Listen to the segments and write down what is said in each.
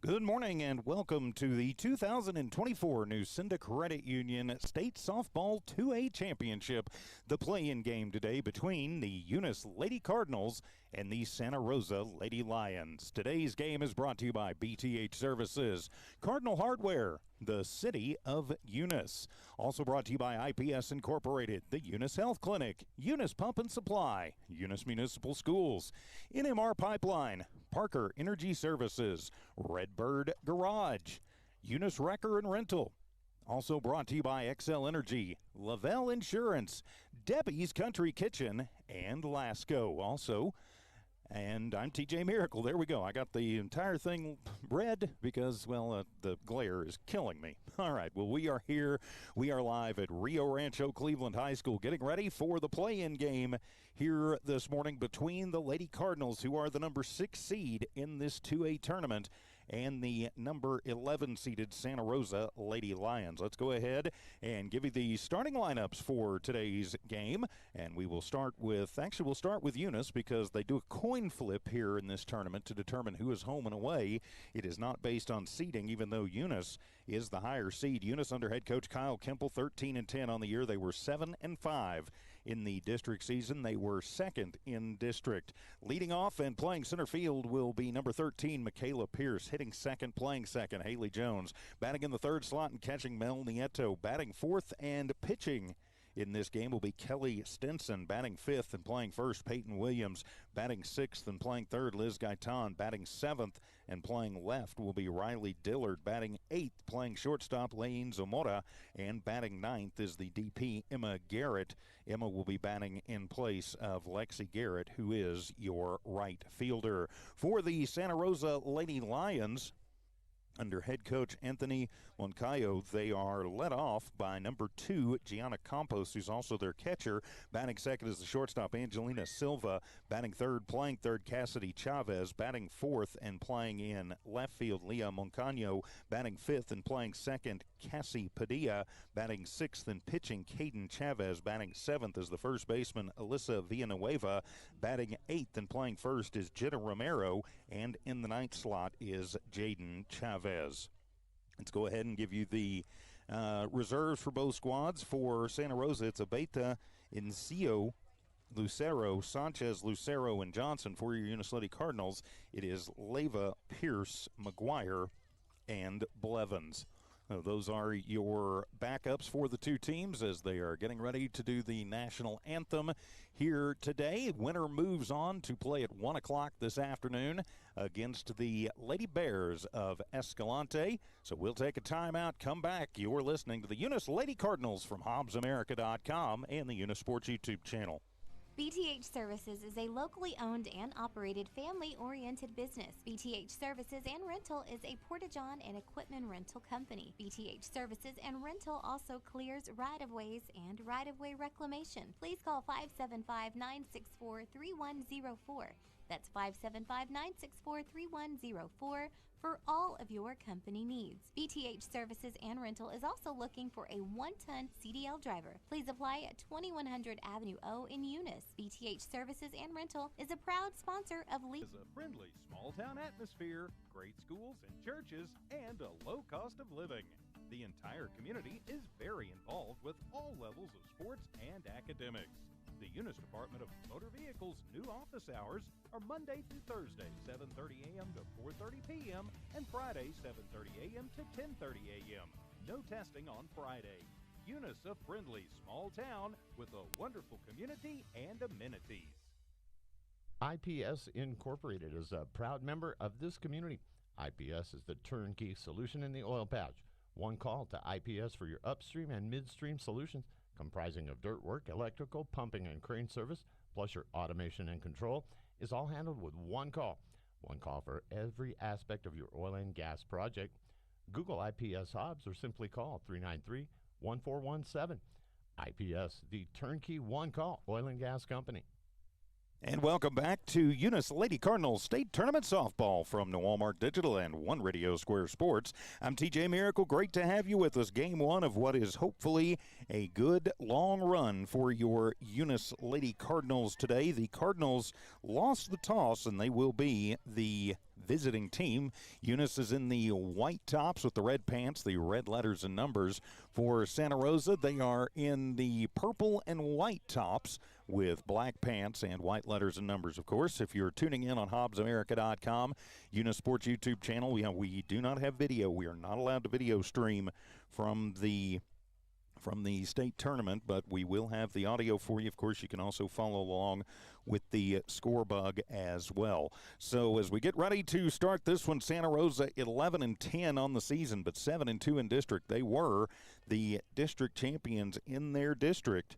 Good morning and welcome to the 2024 Santa Credit Union State Softball 2A Championship, the play-in game today between the Eunice Lady Cardinals and the Santa Rosa Lady Lions. Today's game is brought to you by BTH Services, Cardinal Hardware, the City of Eunice. Also brought to you by IPS Incorporated, the Eunice Health Clinic, Eunice Pump and Supply, Eunice Municipal Schools, NMR Pipeline, Parker Energy Services, Redbird Garage, Eunice Wrecker and Rental. Also brought to you by XL Energy, Lavelle Insurance, Debbie's Country Kitchen, and Lasco. Also, and I'm TJ Miracle. There we go. I got the entire thing red because, well, the glare is killing me. All right. Well, we are here. We are live at Rio Rancho Cleveland High School getting ready for the play-in game here this morning between the Lady Cardinals, who are the number 6 seed in this 2A tournament, and the number 11 seeded Santa Rosa Lady Lions. Let's go ahead and give you the starting lineups for today's game. And we will start with, actually we'll start with Eunice because they do a coin flip here in this tournament to determine who is home and away. It is not based on seeding, even though Eunice is the higher seed. Eunice under head coach Kyle Kemple, 13-10 on the year. They were 7-5 in the district season. They were second in district. Leading off and playing center field will be number 13, Michaela Pierce. Hitting second, playing second, Haley Jones. Batting in the third slot and catching Mel Nieto. Batting fourth and pitching in this game will be Kelly Stinson. Batting fifth and playing first, Peyton Williams. Batting sixth and playing third, Liz Gaitan. Batting seventh and playing left will be Riley Dillard. Batting eighth, playing shortstop, Lane Zamora. And batting ninth is the DP, Emma Garrett. Emma will be batting in place of Lexi Garrett, who is your right fielder. For the Santa Rosa Lady Lions, under head coach Anthony Moncayo, they are led off by number 2, Gianna Campos, who's also their catcher. Batting second is the shortstop, Angelina Silva. Batting third, playing third, Cassidy Chavez. Batting fourth and playing in left field, Leah Moncayo. Batting fifth and playing second, Cassie Padilla. Batting sixth and pitching, Caden Chavez. Batting seventh is the first baseman, Alyssa Villanueva. Batting eighth and playing first is Jenna Romero. And in the ninth slot is Jaden Chavez. Let's go ahead and give you the reserves for both squads. For Santa Rosa, it's Abeta, Incio, Lucero, Sanchez, Lucero, and Johnson. For your Eunice Lady Cardinals, it is Leyva, Pierce, McGuire, and Blevins. Those are your backups for the two teams as they are getting ready to do the national anthem here today. Winner moves on to play at 1 o'clock this afternoon against the Lady Bears of Escalante. So we'll take a timeout, come back. You're listening to the Eunice Lady Cardinals from HobbsAmerica.com and the Eunice Sports YouTube channel. BTH Services is a locally owned and operated family-oriented business. BTH Services and Rental is a Porta-John and equipment rental company. BTH Services and Rental also clears right-of-ways and right-of-way reclamation. Please call 575-964-3104. That's 575-964-3104 for all of your company needs. BTH Services and Rental is also looking for a 1-ton CDL driver. Please apply at 2100 Avenue O in Eunice. BTH Services and Rental is a proud sponsor of Lee. Is a friendly small-town atmosphere, great schools and churches, and a low cost of living. The entire community is very involved with all levels of sports and academics. The Eunice Department of Motor Vehicles' new office hours are Monday through Thursday, 7:30 a.m. to 4:30 p.m. and Friday, 7:30 a.m. to 10:30 a.m. No testing on Friday. Eunice, a friendly small town with a wonderful community and amenities. IPS Incorporated is a proud member of this community. IPS is the turnkey solution in the oil patch. One call to IPS for your upstream and midstream solutions, comprising of dirt work, electrical, pumping, and crane service, plus your automation and control, is all handled with one call. One call for every aspect of your oil and gas project. Google IPS Hobbs or simply call 393-1417. IPS, the turnkey one-call oil and gas company. And welcome back to Eunice Lady Cardinals State Tournament Softball from Noalmark Digital and One Radio Square Sports. I'm TJ Miracle. Great to have you with us. Game one of what is hopefully a good long run for your Eunice Lady Cardinals today. The Cardinals lost the toss, and they will be the visiting team. Eunice is in the white tops with the red pants, the red letters and numbers. For Santa Rosa, they are in the purple and white tops with black pants and white letters and numbers, of course. If you're tuning in on HobbsAmerica.com, Eunice Sports YouTube channel, we do not have video. We are not allowed to video stream from the state tournament, but we will have the audio for you. Of course, you can also follow along with the score bug as well. So as we get ready to start this one, Santa Rosa 11-10 on the season, but 7-2 in district. They were the district champions in their district.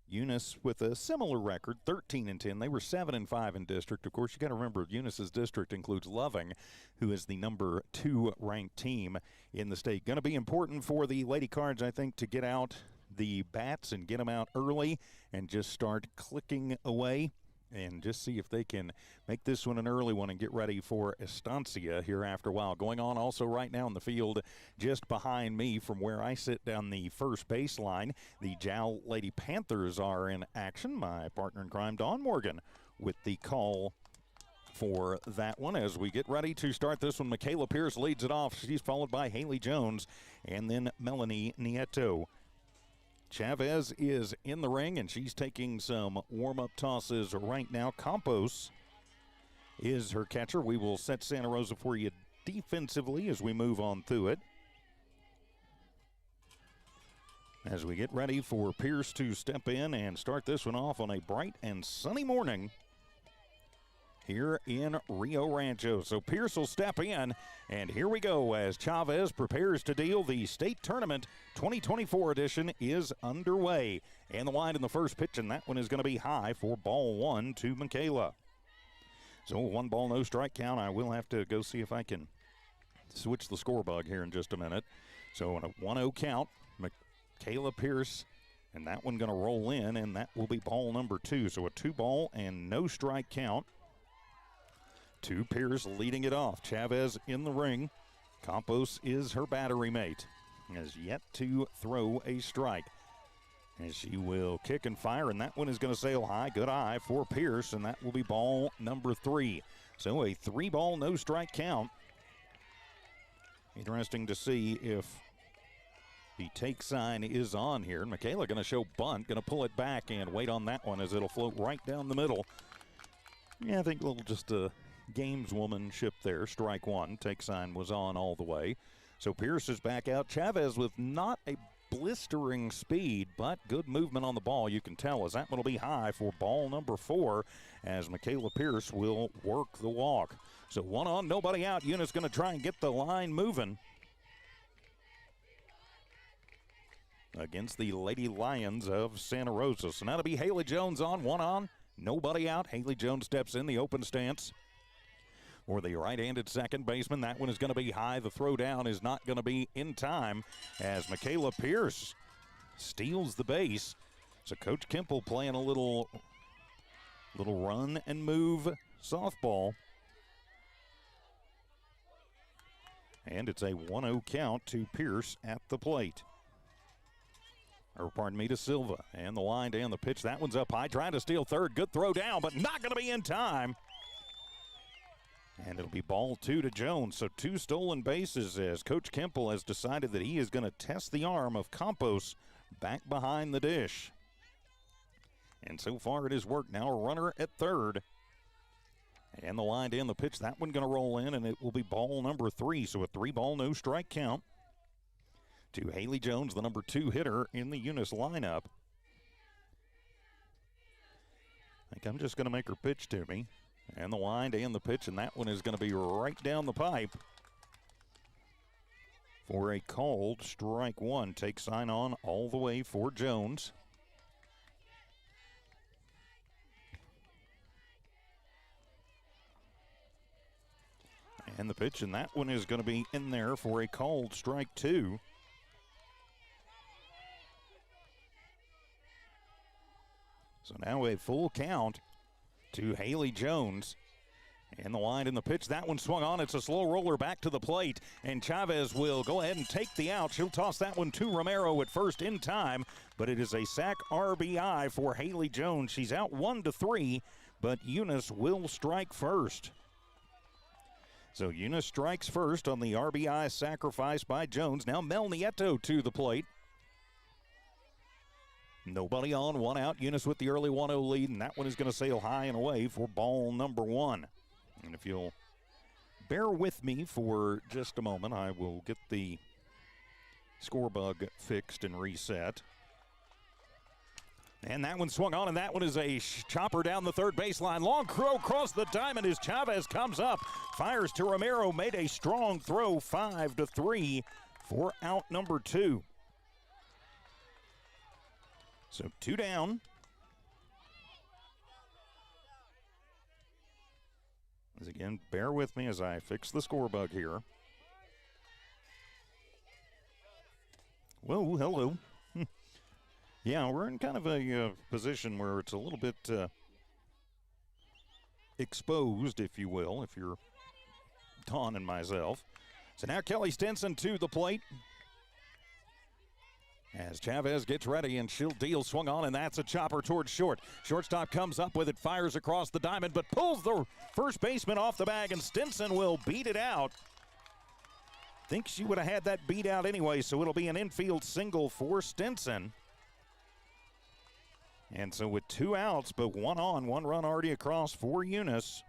Eunice with a similar record, 13-10. They were 7-5 in district. Of course, you got to remember Eunice's district includes Loving, who is the number 2 ranked team in the state. Going to be important for the Lady Cards, I think, to get out the bats and get them out early and just start clicking away and just see if they can make this one an early one and get ready for Estancia here after a while. Going on also right now in the field just behind me from where I sit down the first baseline, the Jowl Lady Panthers are in action. My partner in crime, Dawn Morgan, with the call for that one as we get ready to start this one. Michaela Pierce leads it off. She's followed by Haley Jones and then Melanie Nieto. Chavez is in the ring, and she's taking some warm-up tosses right now. Campos is her catcher. We will set Santa Rosa for you defensively as we move on through it. As we get ready for Pierce to step in and start this one off on a bright and sunny morning here in Rio Rancho. So Pierce will step in, and here we go as Chavez prepares to deal. The state tournament 2024 edition is underway. And the line in the first pitch, and that one is going to be high for ball 1 to Michaela. So 1 ball, no strike count. I will have to go see if I can switch the score bug here in just a minute. So on a 1-0 count, Michaela Pierce, and that one going to roll in, and that will be ball number 2. So a 2 ball and no strike count to Pierce leading it off. Chavez in the ring. Campos is her battery mate. Has yet to throw a strike. As she will kick and fire, and that one is going to sail high. Good eye for Pierce, and that will be ball number 3. So a 3 ball, no strike count. Interesting to see if the take sign is on here. Michaela going to show bunt, going to pull it back and wait on that one as it'll float right down the middle. Yeah, I think a little just a gameswomanship there. Strike 1. Take sign was on all the way. So Pierce is back out. Chavez with not a blistering speed, but good movement on the ball, you can tell, as that one will be high for ball number 4 as Michaela Pierce will work the walk. So 1 on, nobody out. Eunice going to try and get the line moving against the Lady Lions of Santa Rosa. So now to be Haley Jones on. 1 on, nobody out. Haley Jones steps in the open stance for the right-handed second baseman. That one is going to be high. The throw down is not going to be in time as Michaela Pierce steals the base. So Coach Kemple playing a little run and move softball. And it's a 1-0 count to Pierce at the plate. Or pardon me, to Silva. And the line and the pitch. That one's up high. Trying to steal third. Good throw down, but not going to be in time. And it'll be ball 2 to Jones. So 2 stolen bases as Coach Kemple has decided that he is going to test the arm of Campos back behind the dish. And so far it has worked. Now a runner at third. And the line and the pitch. That one going to roll in, and it will be ball number 3. So a 3 ball, no strike count to Haley Jones, the number 2 hitter in the Eunice lineup. I think I'm just going to make her pitch to me. And the line and the pitch, and that one is going to be right down the pipe for a called strike 1. Take sign on all the way for Jones. And the pitch, and that one is going to be in there for a called strike 2. So now a full count to Haley Jones. And the line in the pitch. That one swung on. It's a slow roller back to the plate. And Chavez will go ahead and take the out. She'll toss that one to Romero at first in time. But it is a sac RBI for Haley Jones. She's out 1-3, but Eunice will strike first. So Eunice strikes first on the RBI sacrifice by Jones. Now Mel Nieto to the plate. Nobody on, one out. Eunice with the early 1-0 lead, and that one is going to sail high and away for ball number one. And if you'll bear with me for just a moment, I will get the score bug fixed and reset. And that one swung on, and that one is a chopper down the third baseline. Long throw across the diamond as Chavez comes up. Fires to Romero, made a strong throw, 5-3 for out number two. So two down. As again, bear with me as I fix the score bug here. Whoa, hello. Yeah, we're in kind of a position where it's a little bit exposed, if you will, if you're Don and myself. So now Kelly Stinson to the plate. As Chavez gets ready and she'll deal, swung on, and that's a chopper towards short. Shortstop comes up with it, fires across the diamond, but pulls the first baseman off the bag, and Stinson will beat it out. Think she would have had that beat out anyway, so it'll be an infield single for Stinson. And so with two outs, but one on, one run already across for Eunice.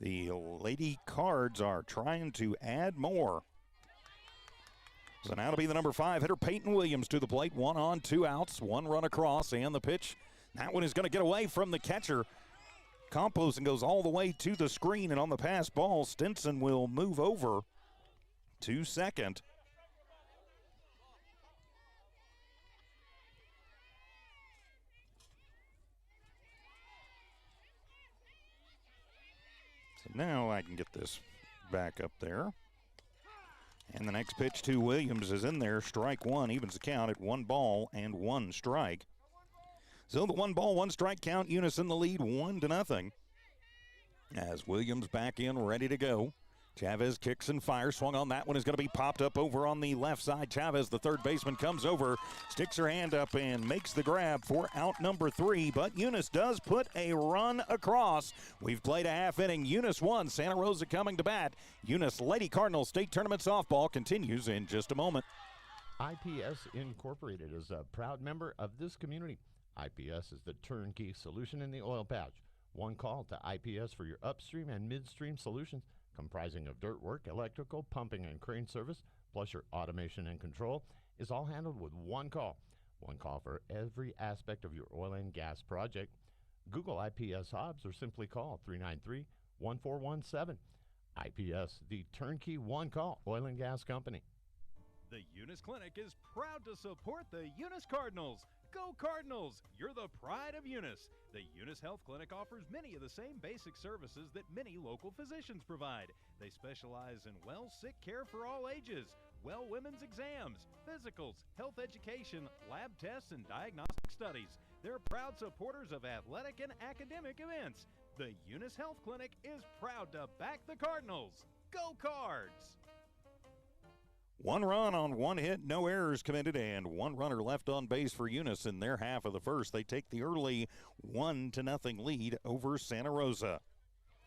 The Lady Cards are trying to add more. So now to be the number 5 hitter, Peyton Williams to the plate. One on, two outs, one run across, and the pitch. That one is going to get away from the catcher. Campos and goes all the way to the screen, and on the pass ball, Stinson will move over to second. So now I can get this back up there. And the next pitch to Williams is in there. Strike one, evens the count at 1 ball and 1 strike. So the 1 ball, 1 strike count, Eunice in the lead, 1-0. As Williams back in, ready to go. Chavez kicks and fires. Swung on, that one is going to be popped up over on the left side. Chavez, the third baseman, comes over, sticks her hand up and makes the grab for out number 3. But Eunice does put a run across. We've played a half inning. Eunice 1, Santa Rosa coming to bat. Eunice Lady Cardinals State Tournament softball continues in just a moment. IPS Incorporated is a proud member of this community. IPS is the turnkey solution in the oil patch. One call to IPS for your upstream and midstream solutions, comprising of dirt work, electrical, pumping, and crane service, plus your automation and control, is all handled with one call. One call for every aspect of your oil and gas project. Google IPS Hobbs or simply call 393-1417. IPS, the turnkey one-call oil and gas company. The Eunice Clinic is proud to support the Eunice Cardinals. Go Cardinals! You're the pride of Eunice. The Eunice Health Clinic offers many of the same basic services that many local physicians provide. They specialize in sick care for all ages, women's exams, physicals, health education, lab tests, and diagnostic studies. They're proud supporters of athletic and academic events. The Eunice Health Clinic is proud to back the Cardinals. Go Cards! 1 run on 1 hit, no errors committed, and 1 runner left on base for Eunice in their half of the first. They take the early 1-0 lead over Santa Rosa.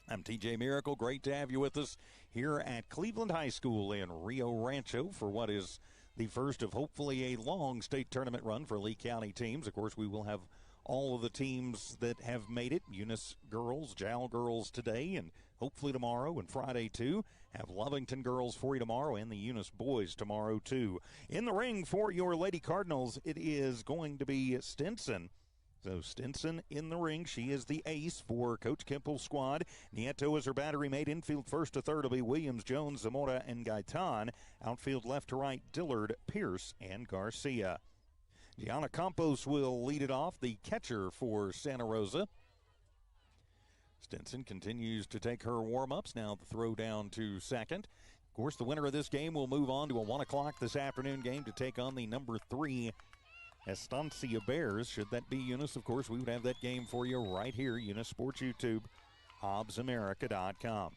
I'm TJ Miracle. Great to have you with us here at Cleveland High School in Rio Rancho for what is the first of hopefully a long state tournament run for Lee County teams. Of course, we will have all of the teams that have made it. Eunice girls, Jal girls today, and hopefully tomorrow and Friday too. Have Lovington girls for you tomorrow and the Eunice boys tomorrow too. In the ring for your Lady Cardinals, it is going to be Stinson. So Stinson in the ring. She is the ace for Coach Kempel's squad. Nieto is her battery mate. Infield first to third will be Williams, Jones, Zamora, and Gaitan. Outfield left to right, Dillard, Pierce, and Garcia. Gianna Campos will lead it off, the catcher for Santa Rosa. Stinson continues to take her warm-ups. Now the throw down to second. Of course, the winner of this game will move on to a 1 o'clock this afternoon game to take on the number 3 Estancia Bears. Should that be Eunice, of course, we would have that game for you right here, Eunice Sports YouTube, HobbsAmerica.com.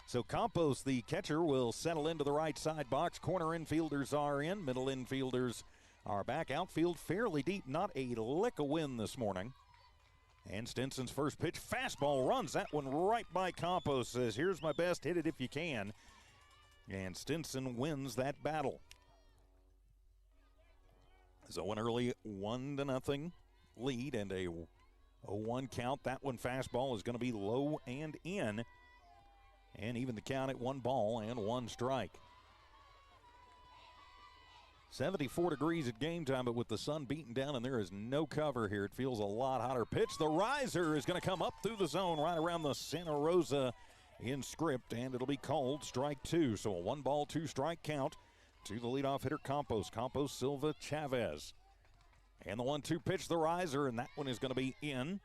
So Campos, the catcher, will settle into the right side box. Corner infielders are in. Middle infielders are back. Outfield fairly deep. Not a lick of wind this morning. And Stinson's first pitch, fastball, runs that one right by Campos. Says, here's my best, hit it if you can. And Stinson wins that battle. So an early 1-0 lead and a 0-1 count. That one fastball is going to be low and in. And even the count at 1 ball and 1 strike. 74 degrees at game time, but with the sun beating down and there is no cover here, it feels a lot hotter. Pitch, the riser is going to come up through the zone right around the Santa Rosa in script, and it'll be called strike 2. So a 1 ball, 2 strike count to the leadoff hitter Campos. Campos, Silva, Chavez. And the 1-2 pitch, the riser, and that one is going to be in.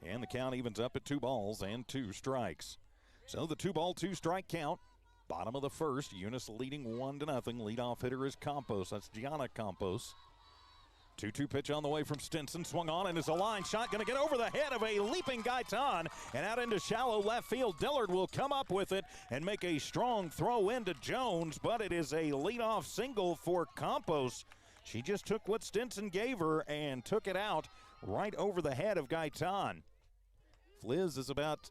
And the count evens up at 2 balls and 2 strikes. So the 2 ball, 2 strike count. Bottom of the first, Eunice leading 1-0. Leadoff hitter is Campos. That's Gianna Campos. 2-2 pitch on the way from Stinson. Swung on and is a line shot. Going to get over the head of a leaping Gaitan and out into shallow left field. Dillard will come up with it and make a strong throw into Jones, but it is a leadoff single for Campos. She just took what Stinson gave her and took it out right over the head of Gaitan. Fliz is about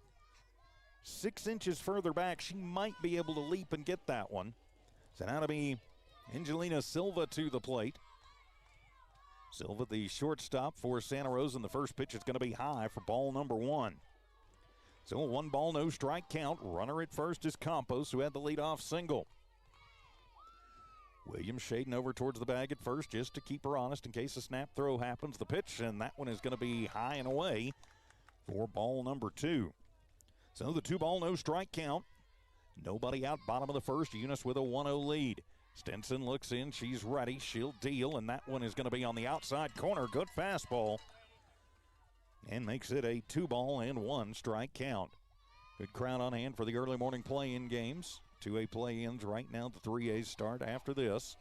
6 inches further back. She might be able to leap and get that one. So now to be Angelina Silva to the plate. Silva, the shortstop for Santa Rosa, and the first pitch is going to be high for ball number 1. So a 1 ball, no strike count. Runner at first is Campos, who had the leadoff single. Williams shading over towards the bag at first just to keep her honest in case a snap throw happens. The pitch, and that one is going to be high and away for ball number 2. So the 2 ball, no strike count. Nobody out, bottom of the first. Eunice with a 1-0 lead. Stinson looks in. She's ready. She'll deal, and that one is going to be on the outside corner. Good fastball. And makes it a 2 ball and 1 strike count. Good crowd on hand for the early morning play-in games. 2A play-ins right now. The 3As start after this.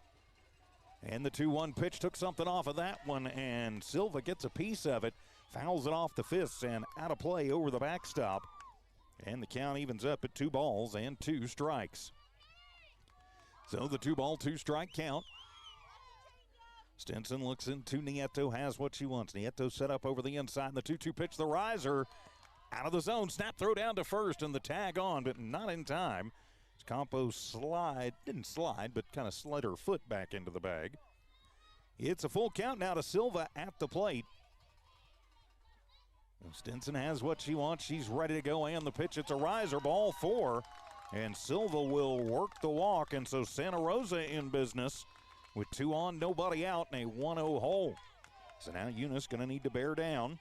And the 2-1 pitch took something off of that one, and Silva gets a piece of it. Fouls it off the fists and out of play over the backstop. And the count evens up at 2 balls and 2 strikes. So the 2 ball, 2 strike count. Stinson looks into Nieto, has what she wants. Nieto set up over the inside. The 2-2 pitch, the riser out of the zone. Snap throw down to first and the tag on, but not in time. Campos didn't slide, but kind of slid her foot back into the bag. It's a full count now to Silva at the plate. Stinson has what she wants. She's ready to go, and the pitch, it's a riser, ball 4. And Silva will work the walk, and so Santa Rosa in business with 2 on, nobody out, and a 1-0 hole. So now Eunice going to need to bear down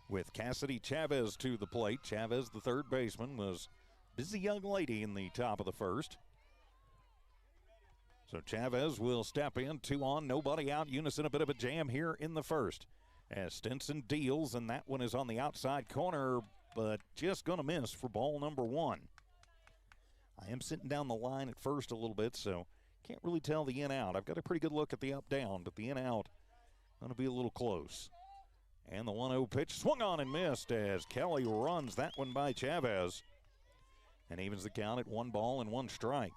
with Cassidy Chavez to the plate. Chavez, the third baseman, was busy young lady in the top of the first. So Chavez will step in, 2 on, nobody out. Eunice in a bit of a jam here in the first. As Stinson deals, and that one is on the outside corner, but just going to miss for ball number 1. I am sitting down the line at first a little bit, so can't really tell the in-out. I've got a pretty good look at the up-down, but the in-out going to be a little close. And the 1-0 pitch swung on and missed as Kelly runs that one by Chavez. And evens the count at 1 ball and 1 strike.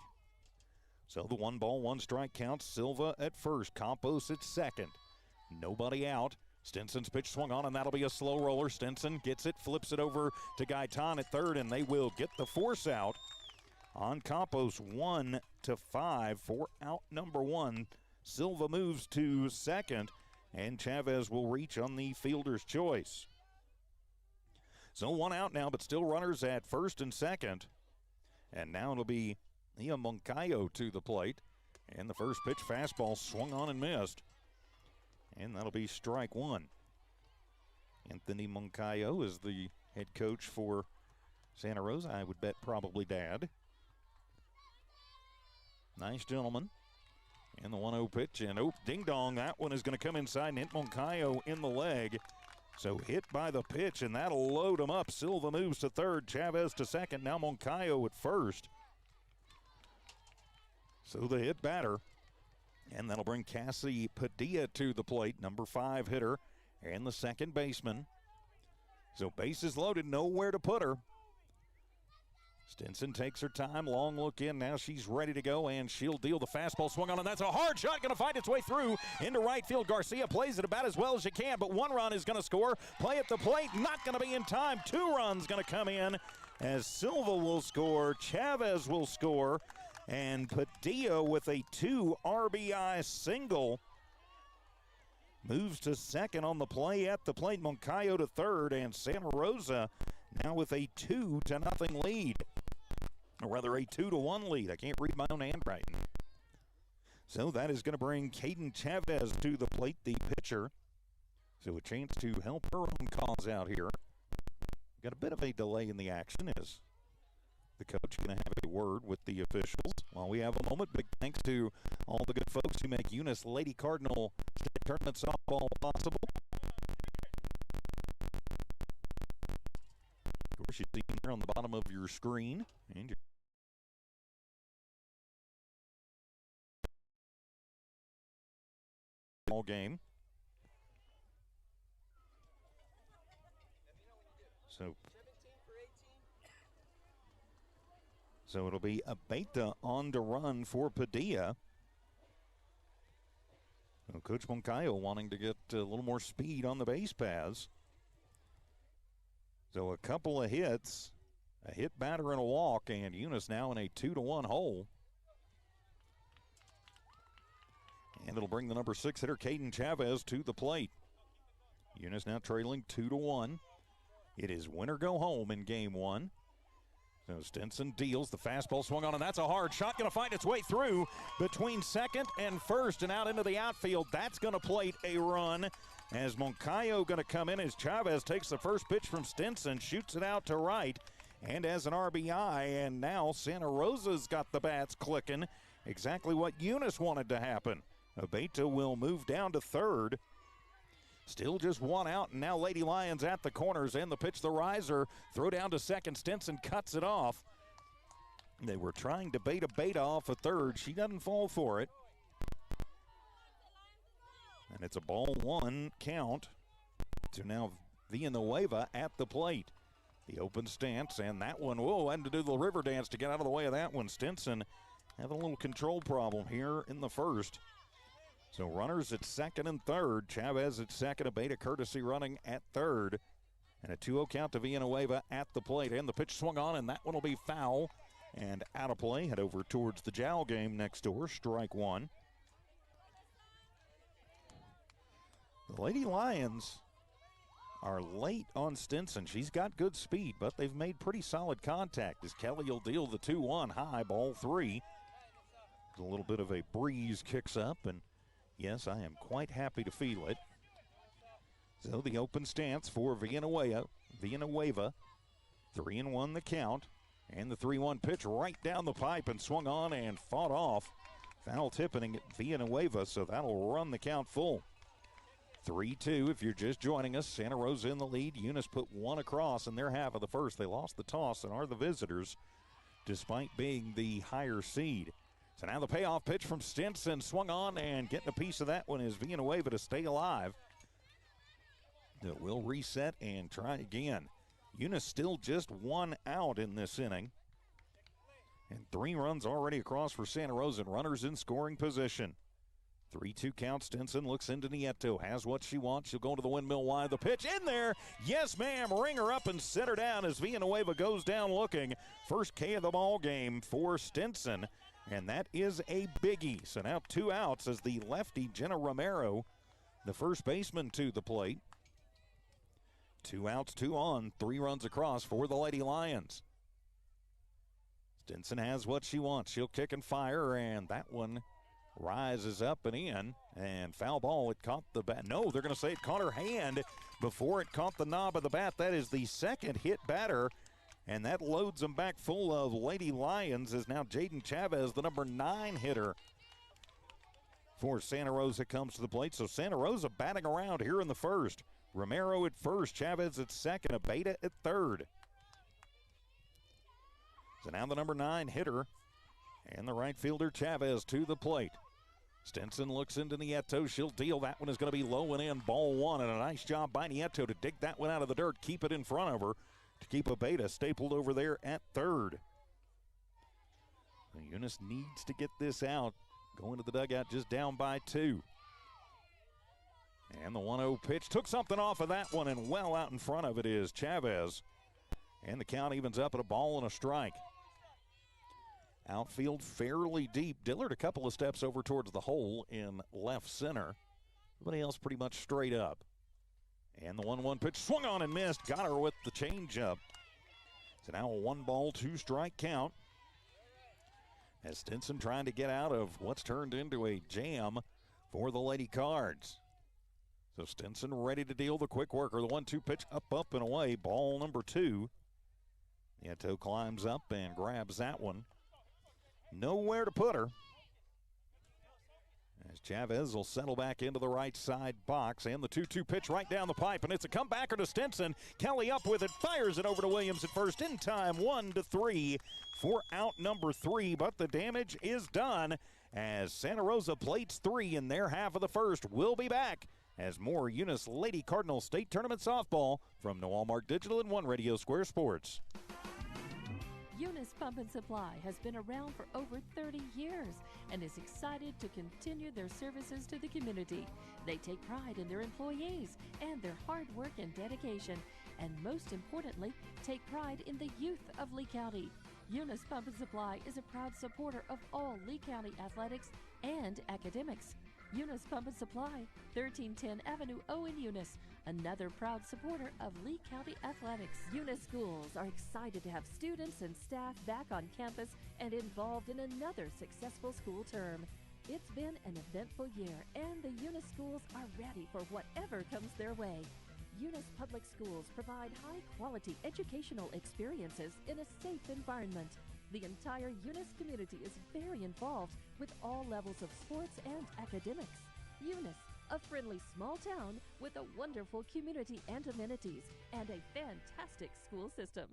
So the 1 ball, 1 strike count. Silva at first, Campos at second. Nobody out. Stinson's pitch swung on, and that'll be a slow roller. Stinson gets it, flips it over to Gaitan at third, and they will get the force out on Campos. 1-5 for out number 1. Silva moves to second, and Chavez will reach on the fielder's choice. So 1 out now, but still runners at first and second. And now it'll be Nia Moncayo to the plate. And the first pitch, fastball, swung on and missed. And that'll be strike 1. Anthony Moncayo is the head coach for Santa Rosa. I would bet probably dad. Nice gentleman. And the 1-0 pitch, and ding dong, that one is going to come inside and hit Moncayo in the leg. So hit by the pitch, and that'll load him up. Silva moves to third, Chavez to second, now Moncayo at first. So the hit batter. And that'll bring Cassie Padilla to the plate, number 5 hitter, and the second baseman. So bases loaded, nowhere to put her. Stinson takes her time, long look in, now she's ready to go, and she'll deal the fastball swung on, and that's a hard shot, going to find its way through into right field. Garcia plays it about as well as she can, but 1 run is going to score. Play at the plate, not going to be in time. 2 runs going to come in as Silva will score, Chavez will score, and Padilla with a 2 RBI single moves to second on the play at the plate. Moncayo to third, and Santa Rosa now with a 2-0 lead. Or rather a 2-1 lead. I can't read my own handwriting. So that is going to bring Caden Chavez to the plate, the pitcher. So a chance to help her own cause out here. Got a bit of a delay in the action as the coach going to have a word with the officials. While we have a moment, big thanks to all the good folks who make Eunice Lady Cardinal State Tournament softball possible. Of course, you see them there on the bottom of your screen. And all game. So it'll be a Beta on to run for Padilla. So Coach Moncayo wanting to get a little more speed on the base paths. So a couple of hits, a hit batter and a walk, and Eunice now in a 2-1 hole. And it'll bring the number 6 hitter, Caden Chavez, to the plate. Eunice now trailing 2-1. It is win or go home in game 1. So Stinson deals, the fastball swung on, and that's a hard shot, going to find its way through between second and first and out into the outfield. That's going to plate a run as Moncayo going to come in as Chavez takes the first pitch from Stinson, shoots it out to right, and as an RBI, and now Santa Rosa's got the bats clicking. Exactly what Eunice wanted to happen. Abeta will move down to third. Still just 1 out, and now Lady Lions at the corners, and the pitch, the riser, throw down to second. Stinson cuts it off. They were trying to bait a Beta off a third. She doesn't fall for it. And it's a ball 1 count. So now Villanueva at the plate. The open stance, and that one, whoa, had to do the river dance to get out of the way of that one. Stinson having a little control problem here in the first. So runners at second and third. Chavez at second, Abeta courtesy running at third. And a 2-0 count to Villanueva at the plate. And the pitch swung on, and that one will be foul and out of play. Head over towards the Jowl game next door. Strike 1. The Lady Lions are late on Stinson. She's got good speed, but they've made pretty solid contact as Kelly will deal the 2-1 high, ball 3. A little bit of a breeze kicks up, and yes, I am quite happy to feel it. So the open stance for Villanueva. 3-1 the count. And the 3-1 pitch right down the pipe and swung on and fought off. Foul tipping at Villanueva, so that'll run the count full. 3-2 if you're just joining us. Santa Rosa in the lead. Eunice put 1 across in their half of the first. They lost the toss and are the visitors despite being the higher seed. So now the payoff pitch from Stinson swung on, and getting a piece of that one is Villanueva to stay alive. It will reset and try again. Eunice still just 1 out in this inning. And 3 runs already across for Santa Rosa, and runners in scoring position. 3-2 count. Stinson looks into Nieto, has what she wants. She'll go to the windmill wide. The pitch in there. Yes, ma'am. Ring her up and set her down as Villanueva goes down looking. First K of the ball game for Stinson. And that is a biggie. So now 2 outs as the lefty, Jenna Romero, the first baseman, to the plate. 2 outs, 2 on, 3 runs across for the Lady Lions. Stinson has what she wants. She'll kick and fire, and that one rises up and in. And foul ball, it caught the bat. No, they're going to say it caught her hand before it caught the knob of the bat. That is the second hit batter. And that loads them back full of Lady Lions as now Jaden Chavez, the number 9 hitter for Santa Rosa, comes to the plate. So Santa Rosa batting around here in the first. Romero at first, Chavez at second, Abeta at third. So now the number 9 hitter and the right fielder Chavez to the plate. Stinson looks into Nieto. She'll deal. That one is going to be low and in, ball 1. And a nice job by Nieto to dig that one out of the dirt, keep it in front of her, to keep Abeta stapled over there at third. Eunice needs to get this out. Going to the dugout just down by 2. And the 1-0 pitch took something off of that one, and well out in front of it is Chavez. And the count evens up at a ball and a strike. Outfield fairly deep. Dillard a couple of steps over towards the hole in left center. Everybody else pretty much straight up. And the 1-1 pitch swung on and missed. Got her with the changeup. So now a 1-ball, 2-strike count. As Stinson trying to get out of what's turned into a jam for the Lady Cards. So Stinson ready to deal the quick worker. The 1-2 pitch up and away. Ball number 2. Nieto climbs up and grabs that one. Nowhere to put her. As Chavez will settle back into the right side box, and the 2-2 pitch right down the pipe, and it's a comebacker to Stinson. Kelly up with it, fires it over to Williams at first in time, 1-3 for out number 3, but the damage is done as Santa Rosa plates 3 in their half of the first. We'll be back as more Eunice Lady Cardinals State Tournament softball from Noalmark Digital and One Radio Square Sports. Eunice Pump and Supply has been around for over 30 years and is excited to continue their services to the community. They take pride in their employees and their hard work and dedication, and most importantly, take pride in the youth of Lee County. Eunice Pump and Supply is a proud supporter of all Lee County athletics and academics. Eunice Pump and Supply, 1310 Avenue O in Eunice, another proud supporter of Lee County athletics. Eunice schools are excited to have students and staff back on campus and involved in another successful school term. It's been an eventful year, and the Eunice schools are ready for whatever comes their way. Eunice Public Schools provide high-quality educational experiences in a safe environment. The entire Eunice community is very involved with all levels of sports and academics. Eunice, a friendly small town with a wonderful community and amenities, and a fantastic school system.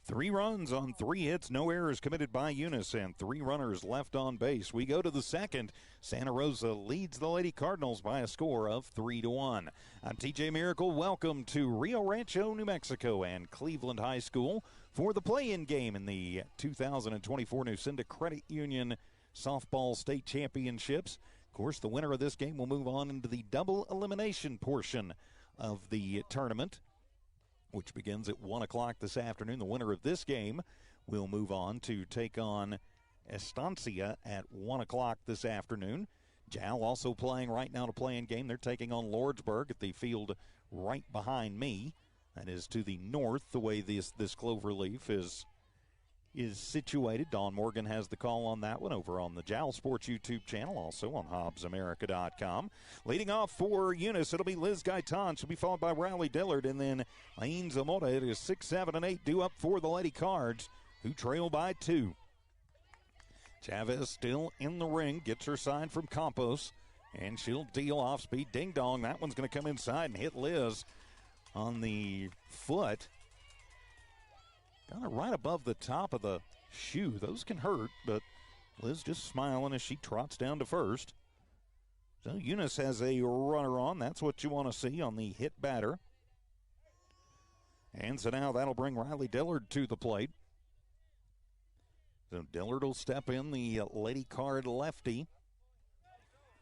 3 runs on 3 hits, no errors committed by Eunice, and 3 runners left on base. We go to the second. Santa Rosa leads the Lady Cardinals by a score of 3-1. I'm TJ Miracle. Welcome to Rio Rancho, New Mexico, and Cleveland High School for the play-in game in the 2024 Nucinda Credit Union Softball State Championships. Of course, the winner of this game will move on into the double elimination portion of the tournament, which begins at 1 o'clock this afternoon. The winner of this game will move on to take on Estancia at 1 o'clock this afternoon. Jal also playing right now to play-in game. They're taking on Lordsburg at the field right behind me. That is to the north, the way this clover leaf is situated. Dawn Morgan has the call on that one over on the Jal Sports YouTube channel, also on HobbsAmerica.com. Leading off for Eunice, it'll be Liz Gaitan. She'll be followed by Riley Dillard, and then Laine Zamora. It is 6, 7, and 8 due up for the Lady Cards, who trail by 2. Chavez still in the ring, gets her sign from Campos, and she'll deal off speed. Ding dong, that one's going to come inside and hit Liz on the foot. Got her right above the top of the shoe. Those can hurt, but Liz just smiling as she trots down to first. So Eunice has a runner on. That's what you want to see on the hit batter. And so now that'll bring Riley Dillard to the plate. So Dillard will step in, the Lady Card lefty.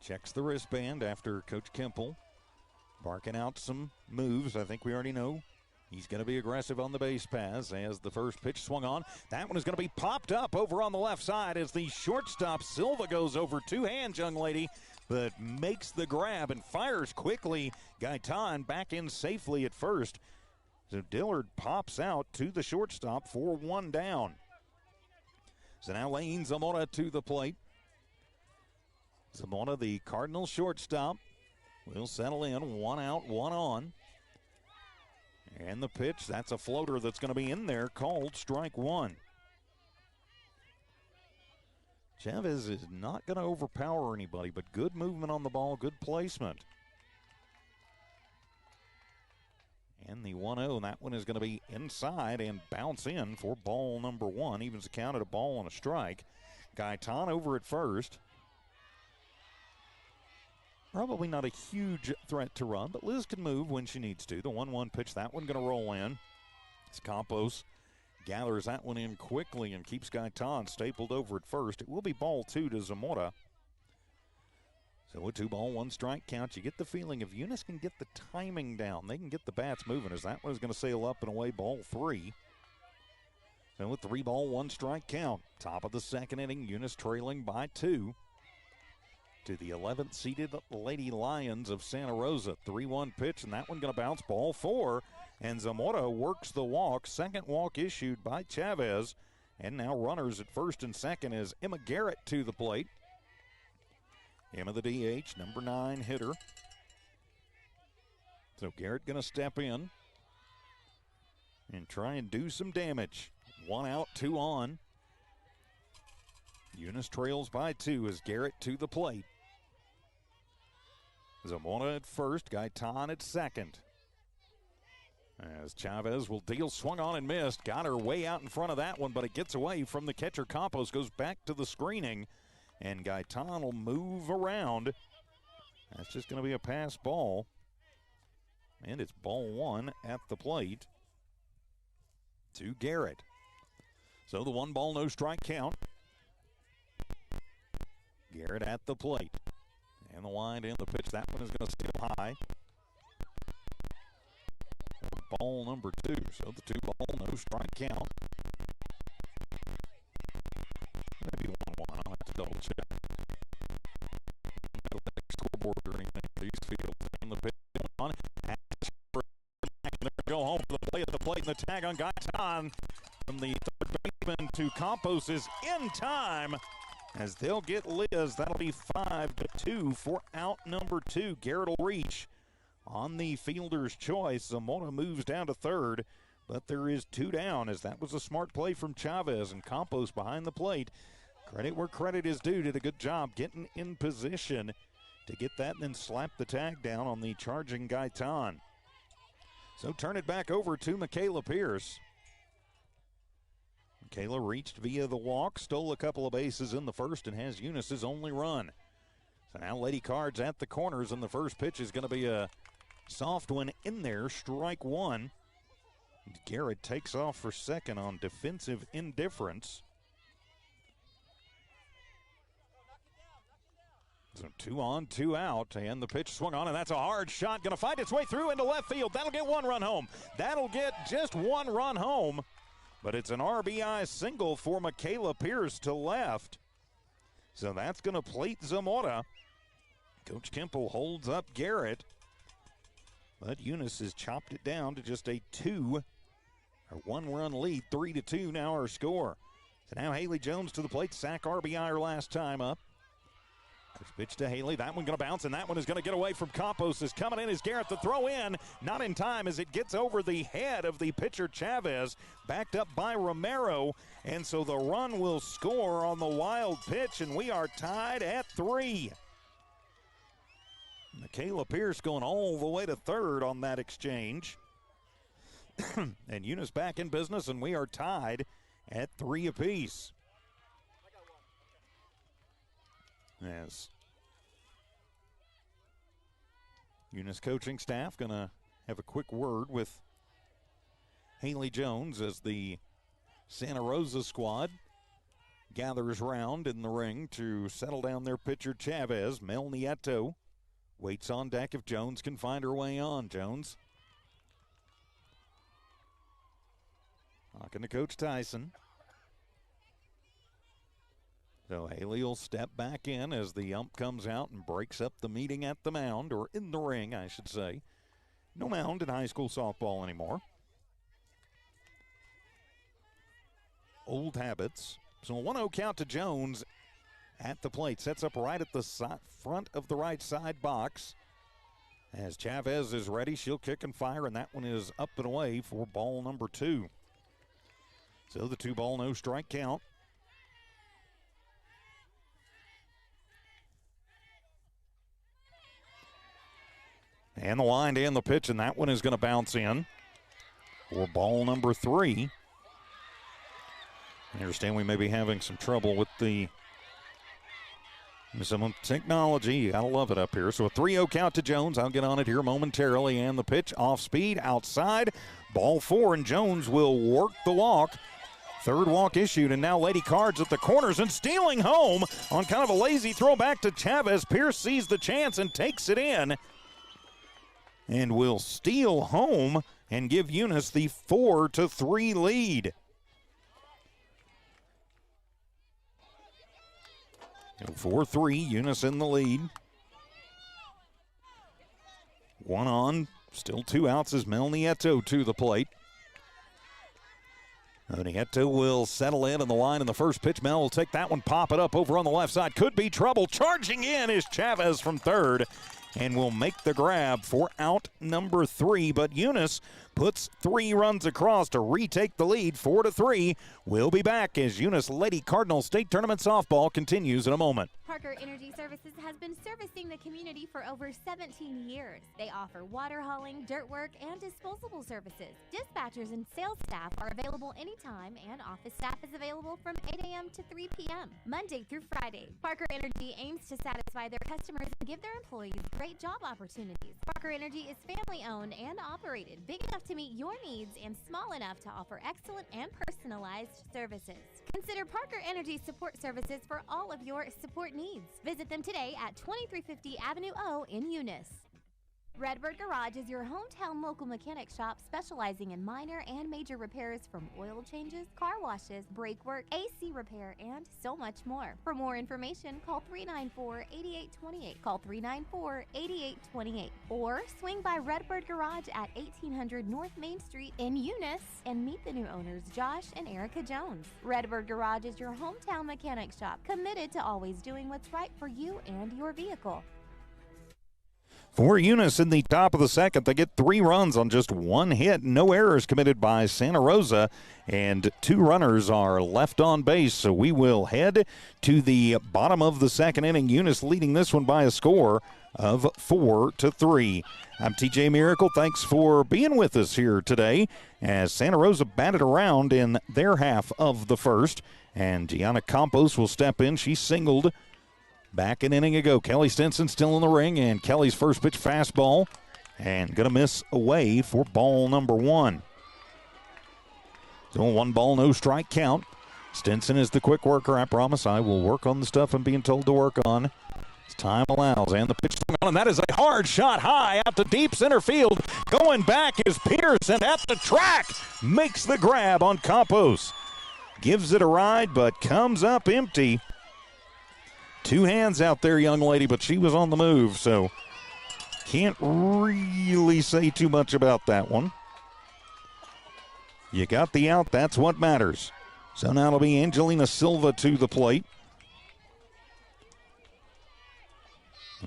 Checks the wristband after Coach Kemple barking out some moves. I think we already know he's going to be aggressive on the base paths as the first pitch swung on. That one is going to be popped up over on the left side as the shortstop Silva goes over 2 hands, young lady, but makes the grab and fires quickly. Gaitan back in safely at first. So Dillard pops out to the shortstop for 1 down. So now Laine Zamora to the plate. Zamora, the Cardinals shortstop, will settle in. 1 out, 1 on. And the pitch, that's a floater that's going to be in there, called strike 1. Chavez is not going to overpower anybody, but good movement on the ball, good placement. And the 1-0, that one is going to be inside and bounce in for ball number 1. Evens the count at a ball and a strike. Gaitan over at first. Probably not a huge threat to run, but Liz can move when she needs to. The 1-1 pitch, that one going to roll in. It's Campos gathers that one in quickly and keeps Gaitan stapled over at first. It will be ball 2 to Zamora. So a 2-ball, 1-strike count. You get the feeling if Eunice can get the timing down, they can get the bats moving, as that one is going to sail up and away, ball 3. So a 3-ball, 1-strike count. Top of the second inning, Eunice trailing by 2 to the 11th seeded Lady Lions of Santa Rosa. 3-1 pitch, and that one going to bounce, ball 4. And Zamora works the walk. Second walk issued by Chavez. And now runners at first and second as Emma Garrett to the plate. Emma the DH, number 9 hitter. So Garrett going to step in and try and do some damage. 1 out, 2 on. Eunice trails by 2 as Garrett to the plate. Zamora at first, Gaitan at second. As Chavez will deal, swung on and missed. Got her way out in front of that one, but it gets away from the catcher. Campos goes back to the screening, and Gaitan will move around. That's just going to be a pass ball. And it's ball 1 at the plate to Garrett. So the 1-ball, no-strike count. Garrett at the plate. And the wind in the pitch. That one is going to steal high. Ball number 2. So the 2-ball, no-strike count. Maybe 1-1. I'll have to double check. No scoreboard or anything for these fields. And the pitch on. Go home for the play at the plate, and the tag on Gaitan from the third baseman to Campos is in time as they'll get Liz. That'll be 5-2 for out number 2. Garrett will reach on the fielder's choice. Zamora moves down to third, but there is 2 down as that was a smart play from Chavez, and Campos behind the plate. Credit where credit is due. Did a good job getting in position to get that and then slap the tag down on the charging Gaitan. So turn it back over to Michaela Pierce. Michaela reached via the walk, stole a couple of bases in the first, and has Eunice's only run. So now Lady Cards at the corners, and the first pitch is going to be a soft one in there, strike 1. Garrett takes off for second on defensive indifference. So 2 on, 2 out, and the pitch swung on, and that's a hard shot. Going to fight its way through into left field. That'll get 1 run home. That'll get just 1 run home, but it's an RBI single for Michaela Pierce to left. So that's going to plate Zamora. Coach Kemple holds up Garrett, but Eunice has chopped it down to just a 1-run lead. 3-2 now our score. So now Haley Jones to the plate. Sack RBI her last time up. First pitch to Haley. That one going to bounce, and that one is going to get away from Campos. Is coming in as Garrett. The throw in, not in time as it gets over the head of the pitcher Chavez, backed up by Romero. And so the run will score on the wild pitch, and we are tied at 3. Michaela Pierce going all the way to third on that exchange. And Eunice back in business, and we are tied at 3 apiece. As Eunice coaching staff going to have a quick word with Haley Jones as the Santa Rosa squad gathers round in the ring to settle down their pitcher Chavez. Mel Nieto waits on deck if Jones can find her way on. Jones talking to Coach Tyson. So Haley will step back in as the ump comes out and breaks up the meeting at the mound, or in the ring, I should say. No mound in high school softball anymore. Old habits. So a 1-0 count to Jones at the plate. Sets up right at the front of the right side box. As Chavez is ready, she'll kick and fire, and that one is up and away for ball number 2. So the 2-ball, no strike count. And the wind and the pitch, and that one is going to bounce in for ball number 3. I understand we may be having some trouble with some technology. You got to love it up here. So a 3-0 count to Jones. I'll get on it here momentarily. And the pitch off speed outside. Ball 4, and Jones will work the walk Third walk issued, and now Lady Cards at the corners and stealing home on kind of a lazy throw back to Chavez. Pierce sees the chance and takes it in and will steal home and give Eunice the 4-3 lead. 4-3, Eunice in the lead. One on, still 2 outs as Mel Nieto to the plate. Nieto will settle in on the line in the first pitch. Mel will take that one, pop it up over on the left side. Could be trouble. Charging in is Chavez from third and will make the grab for out number 3. But Eunice puts 3 runs across to retake the lead, 4-3. We'll be back as Eunice Lady Cardinals State Tournament softball continues in a moment. Parker Energy Services has been servicing the community for over 17 years. They offer water hauling, dirt work, and disposable services. Dispatchers and sales staff are available anytime, and office staff is available from 8 a.m. to 3 p.m., Monday through Friday. Parker Energy aims to satisfy their customers and give their employees great job opportunities. Parker Energy is family-owned and operated, big enough to meet your needs and small enough to offer excellent and personalized services. Consider Parker Energy Support Services for all of your support needs. Visit them today at 2350 Avenue O in Eunice. Redbird Garage is your hometown local mechanic shop specializing in minor and major repairs from oil changes, car washes, brake work, AC repair, and so much more. For more information, call 394-8828. Call 394-8828. Or swing by Redbird Garage at 1800 North Main Street in Eunice and meet the new owners, Josh and Erica Jones. Redbird Garage is your hometown mechanic shop, committed to always doing what's right for you and your vehicle. For Eunice in the top of the second, they get 3 runs on just 1 hit. No errors committed by Santa Rosa, and 2 runners are left on base. So we will head to the bottom of the second inning. Eunice leading this one by a score of 4-3. I'm TJ Miracle. Thanks for being with us here today as Santa Rosa batted around in their half of the first, and Gianna Campos will step in. She singled back an inning ago. Kelly Stinson still in the ring, and Kelly's first pitch fastball and going to miss away for ball number 1. So 1 ball, no strike count. Stinson is the quick worker. I promise I will work on the stuff I'm being told to work on as time allows. And the pitch swung on, and that is a hard shot high out to deep center field. Going back is Peterson at the track. Makes the grab on Campos. Gives it a ride, but comes up empty. 2 hands out there, young lady, but she was on the move, so can't really say too much about that one. You got the out, that's what matters. So now it'll be Angelina Silva to the plate.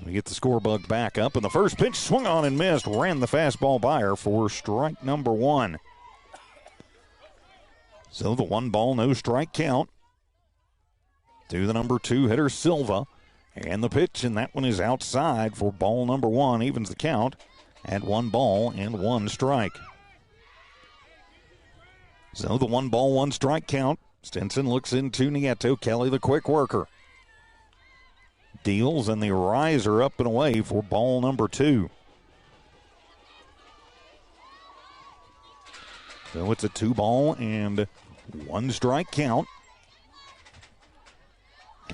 We get the score bug back up, and the first pitch swung on and missed. Ran the fastball by her for strike number 1. So the 1 ball, no strike count to the number 2 hitter, Silva. And the pitch, and that one is outside for ball number 1. Evens the count at 1 ball and 1 strike. So the 1 ball, 1 strike count. Stinson looks into Nieto. Kelly, the quick worker, deals, and the riser up and away for ball number 2. So it's a 2 ball and 1 strike count.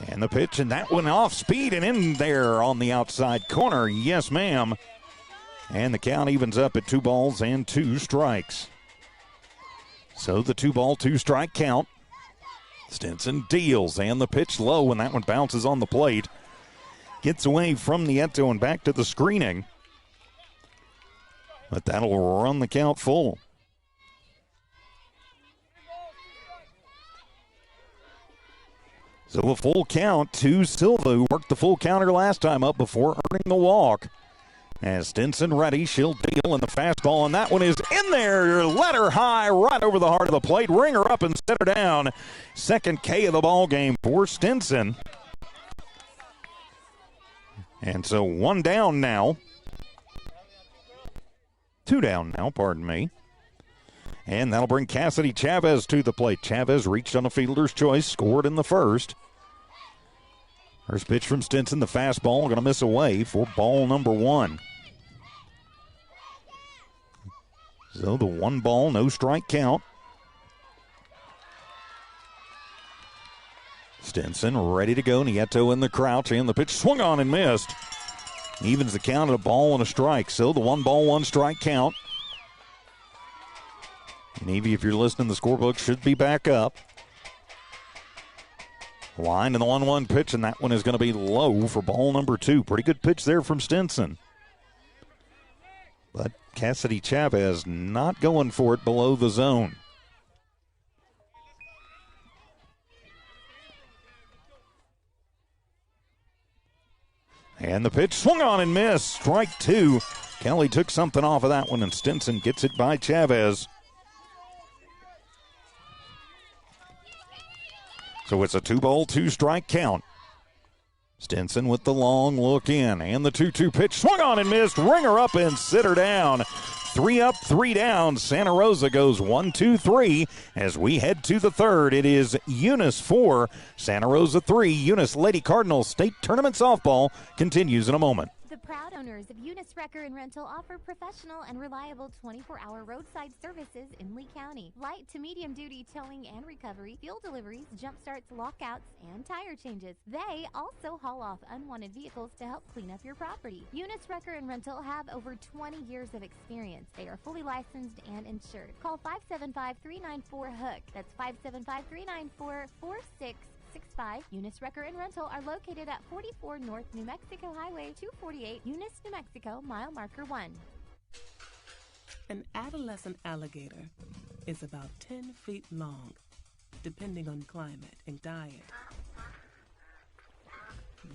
And the pitch, and that one off speed and in there on the outside corner. Yes, ma'am. And the count evens up at 2 balls and 2 strikes. So the 2 ball, 2 strike count. Stinson deals, and the pitch low, and that one bounces on the plate. Gets away from Nieto and back to the screening. But that'll run the count full. So a full count to Silva, who worked the full counter last time up before earning the walk. As Stinson ready, she'll deal in the fastball, and that one is in there. Let her high right over the heart of the plate. Ring her up and set her down. Second K of the ball game for Stinson. And so 1 down now. 2 down now, pardon me. And that'll bring Cassidy Chavez to the plate. Chavez reached on a fielder's choice, scored in the first. First pitch from Stinson, the fastball, going to miss away for ball number 1. So the 1 ball, no strike count. Stinson ready to go. Nieto in the crouch, and the pitch swung on and missed. Evens the count at a ball and a strike. So the 1-1 strike count. And Evie, if you're listening, the scorebook should be back up. Line and the 1-1 pitch, and that one is going to be low for ball number 2. Pretty good pitch there from Stinson. But Cassidy Chavez not going for it below the zone. And the pitch swung on and missed. Strike 2. Kelly took something off of that one, and Stinson gets it by Chavez. So it's a 2-ball, 2-strike count. Stinson with the long look in, and the 2-2 pitch swung on and missed. Ringer up and sitter down. 3 up, 3 down. Santa Rosa goes 1-2-3 as we head to the third. It is Eunice 4, Santa Rosa 3. Eunice Lady Cardinals State Tournament Softball continues in a moment. The proud owners of Eunice Wrecker and Rental offer professional and reliable 24-hour roadside services in Lee County. Light to medium duty towing and recovery, fuel deliveries, jump starts, lockouts, and tire changes. They also haul off unwanted vehicles to help clean up your property. Eunice Wrecker and Rental have over 20 years of experience. They are fully licensed and insured. Call 575-394-HOOK. That's 575-394-4665. Eunice Wrecker and Rental are located at 44 North New Mexico Highway 248, Eunice, New Mexico, mile marker 1. An adolescent alligator is about 10 feet long, depending on climate and diet.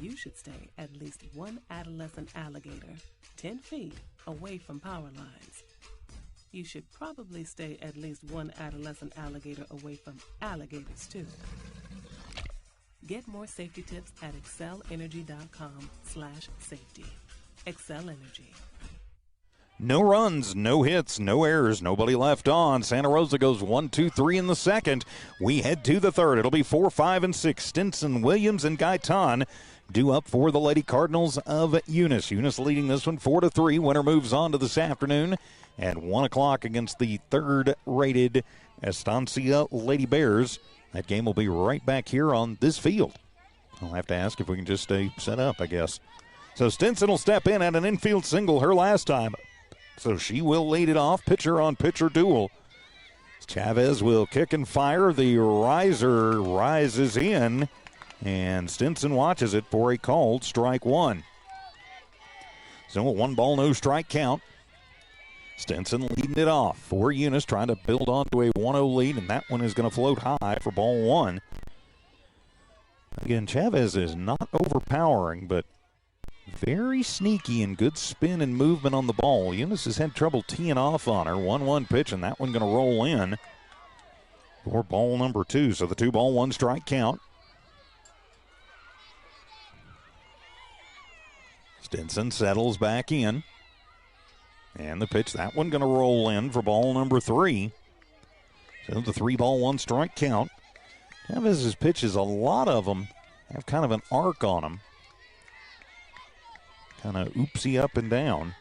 You should stay at least one adolescent alligator 10 feet away from power lines. You should probably stay at least one adolescent alligator away from alligators, too. Get more safety tips at excelenergy.com/safety. Excel Energy. No runs, no hits, no errors, nobody left on. Santa Rosa goes 1-2-3 in the second. We head to the third. It'll be 4, 5, and 6. Stinson, Williams, and Gaitan due up for the Lady Cardinals of Eunice. Eunice leading this one 4-3. Winner moves on to this afternoon at 1 o'clock against the third-rated Estancia Lady Bears. That game will be right back here on this field. I'll have to ask if we can just stay set up, I guess. So Stinson will step in at an infield single her last time. So she will lead it off, pitcher-on-pitcher duel. Chavez will kick and fire. The riser rises in, and Stinson watches it for a called strike 1. So a 1-ball, no strike count. Stinson leading it off for Eunice, trying to build onto a 1-0 lead, and that one is going to float high for ball 1. Again, Chavez is not overpowering, but very sneaky and good spin and movement on the ball. Eunice has had trouble teeing off on her. 1-1 pitch, and that one going to roll in for ball number 2. So the 2-ball, 1-strike count. Stinson settles back in. And the pitch, that one going to roll in for ball number 3. So the 3-ball, 1-strike count. Chavez's pitches, a lot of them have kind of an arc on them. Kind of oopsie up and down.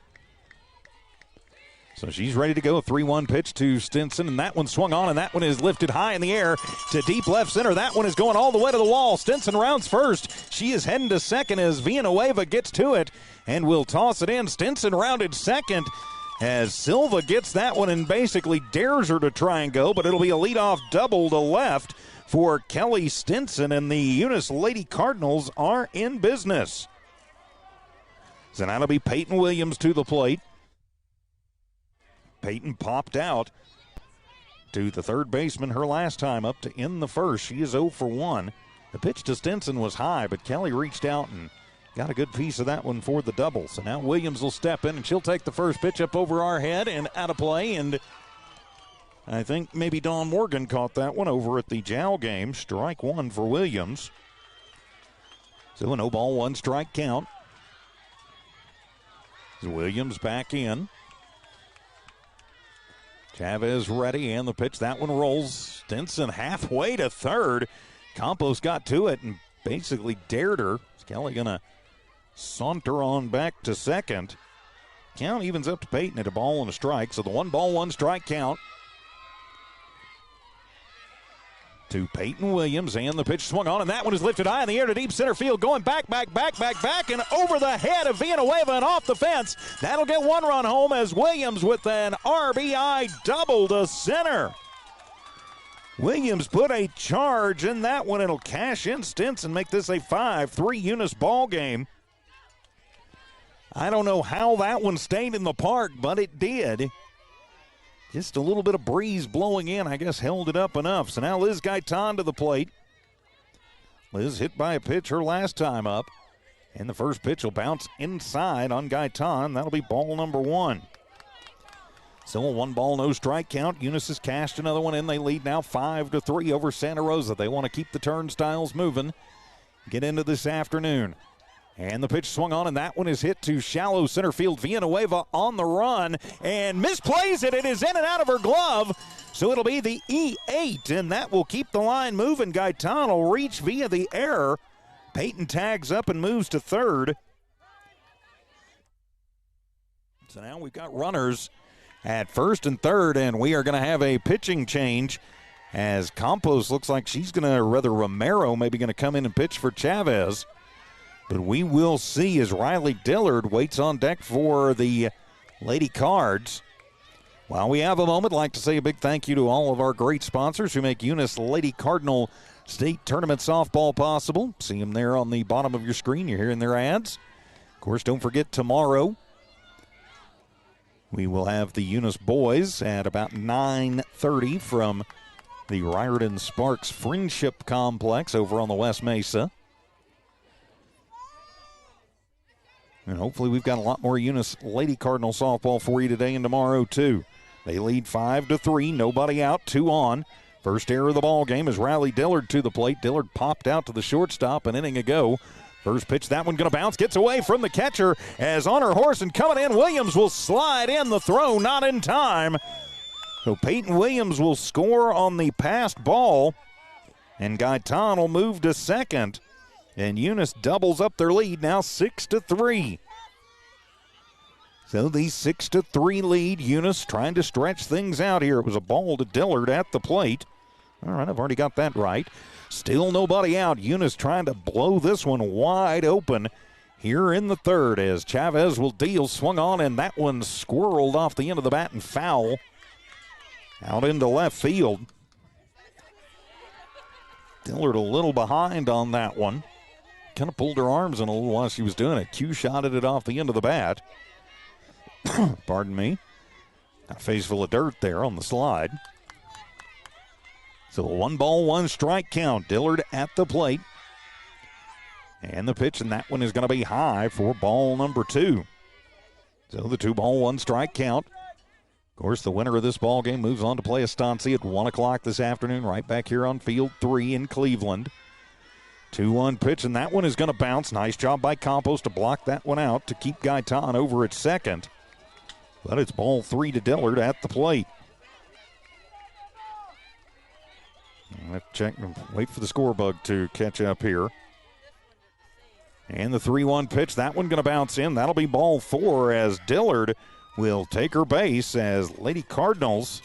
So she's ready to go. A 3-1 pitch to Stinson, and that one swung on, and that one is lifted high in the air to deep left center. That one is going all the way to the wall. Stinson rounds first. She is heading to second as Villanueva gets to it and will toss it in. Stinson rounded second as Silva gets that one and basically dares her to try and go, but it'll be a leadoff double to left for Kelly Stinson, and the Eunice Lady Cardinals are in business. So that'll be Peyton Williams to the plate. Peyton popped out to the third baseman her last time up to end the first. She is 0 for 1. The pitch to Stinson was high, but Kelly reached out and got a good piece of that one for the double. So now Williams will step in, and she'll take the first pitch up over our head and out of play. And I think maybe Dawn Morgan caught that one over at the Jowl game. Strike 1 for Williams. So an 0-ball, 1-strike count. Williams back in. Chavez ready, and the pitch, that one rolls. Stinson halfway to third. Campos got to it and basically dared her. Is Kelly going to saunter on back to second? Count evens up to Peyton at a ball and a strike, so the 1-ball, 1-strike count. to Peyton Williams, and the pitch swung on, and that one is lifted high in the air to deep center field, going back, and over the head of Villanueva and off the fence. That'll get one run home as Williams with an RBI double to center. Williams put a charge in that one. It'll cash in stints and make this a 5-3 Eunice ball game. I don't know how that one stayed in the park, but it did. Just a little bit of breeze blowing in, I guess, held it up enough. So now Liz Gaitan to the plate. Liz hit by a pitch her last time up. And the first pitch will bounce inside on Gaitan. That'll be ball number 1. Still a 1-ball, no strike count. Eunice has cashed another one in. They lead now 5-3 over Santa Rosa. They want to keep the turnstiles moving. Get into this afternoon. And the pitch swung on, and that one is hit to shallow center field. Villanueva on the run and misplays it. It is in and out of her glove. So it'll be the E8, and that will keep the line moving. Gaitan will reach via the error. Peyton tags up and moves to third. So now we've got runners at first and third, and we are going to have a pitching change as Campos looks like she's going to, rather Romero maybe going to come in and pitch for Chavez. But we will see as Riley Dillard waits on deck for the Lady Cards. While we have a moment, I'd like to say a big thank you to all of our great sponsors who make Eunice Lady Cardinal State Tournament Softball possible. See them there on the bottom of your screen. You're hearing their ads. Of course, don't forget tomorrow we will have the Eunice boys at about 9:30 from the Riordan Sparks Friendship Complex over on the West Mesa. And hopefully we've got a lot more Eunice Lady Cardinal softball for you today and tomorrow, too. They lead 5-3, nobody out, 2 on. First error of the ball game is Riley Dillard to the plate. Dillard popped out to the shortstop an inning ago. First pitch, that one going to bounce, gets away from the catcher as on her horse and coming in, Williams will slide in the throw, not in time. So Peyton Williams will score on the passed ball, and Gaitan will move to second. And Eunice doubles up their lead now 6-3. So the 6-3 lead, Eunice trying to stretch things out here. It was a ball to Dillard at the plate. All right, I've already got that right. Still nobody out. Eunice trying to blow this one wide open here in the third as Chavez will deal. Swung on, and that one squirreled off the end of the bat and foul out into left field. Dillard a little behind on that one. Kind of pulled her arms in a little while she was doing it. Q-shotted it off the end of the bat. Pardon me. Got a face full of dirt there on the slide. So a 1-ball, 1-strike count. Dillard at the plate. And the pitch, and that one is going to be high for ball number 2. So the 2-ball, 1-strike count. Of course, the winner of this ball game moves on to play Estancia at 1 o'clock this afternoon, right back here on Field 3 in Cleveland. 2-1 pitch, and that one is going to bounce. Nice job by Campos to block that one out to keep Gaitan over at second. But it's ball 3 to Dillard at the plate. Let's check and wait for the score bug to catch up here. And the 3-1 pitch, that one going to bounce in. That'll be ball 4 as Dillard will take her base as Lady Cardinals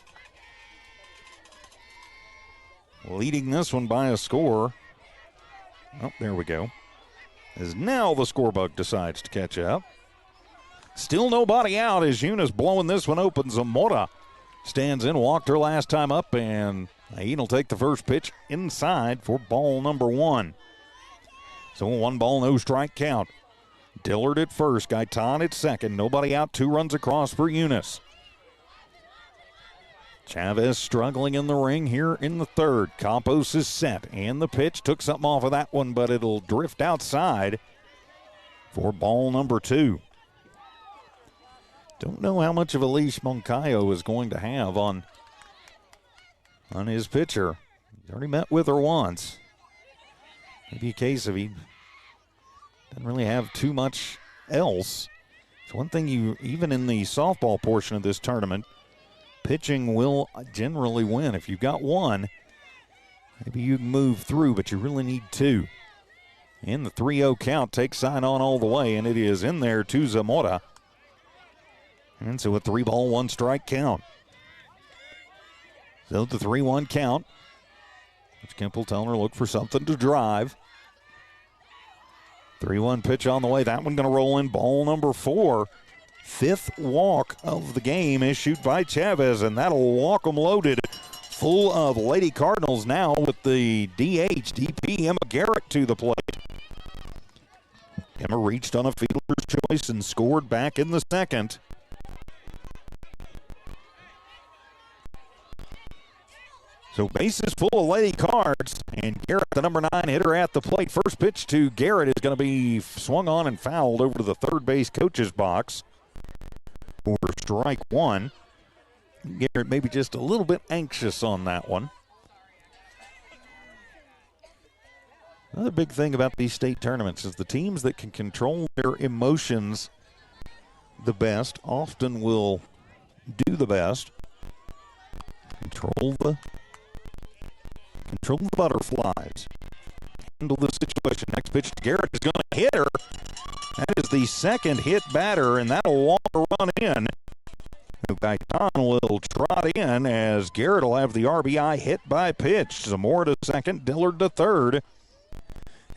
leading this one by a score. Oh, there we go. As now the score bug decides to catch up. Still nobody out as Eunice blowing this one open. Zamora stands in, walked her last time up, and he'll take the first pitch inside for ball number 1. So a 1-ball, no strike count. Dillard at first, Gaitan at second. Nobody out, 2 runs across for Eunice. Chavez struggling in the ring here in the third. Campos is set, and the pitch took something off of that one, but it'll drift outside for ball number 2. Don't know how much of a leash Moncayo is going to have on his pitcher. He's already met with her once. Maybe a case of he doesn't really have too much else. It's one thing even in the softball portion of this tournament, pitching will generally win. If you've got one, maybe you can move through, but you really need 2. And the 3-0 count takes sign on all the way, and it is in there to Zamora. And so a 3-ball, 1-strike count. So the 3-1 count. Coach Kemple telling her look for something to drive. 3-1 pitch on the way. That one going to roll in. Ball number 4. 5th walk of the game issued by Chavez, and that'll walk them loaded. Full of Lady Cardinals now with the DP Emma Garrett to the plate. Emma reached on a fielder's choice and scored back in the second. So bases full of Lady Cards, and Garrett, the number 9 hitter at the plate. First pitch to Garrett is going to be swung on and fouled over to the third base coach's box for strike 1. Garrett maybe just a little bit anxious on that one. Another big thing about these state tournaments is the teams that can control their emotions the best often will do the best. Control the butterflies. Handle the situation. Next pitch to Garrett is going to hit her. That is the second hit batter, and that'll walk a run in. Gaitan will trot in as Garrett will have the RBI hit by pitch. Zamora to second, Dillard to third.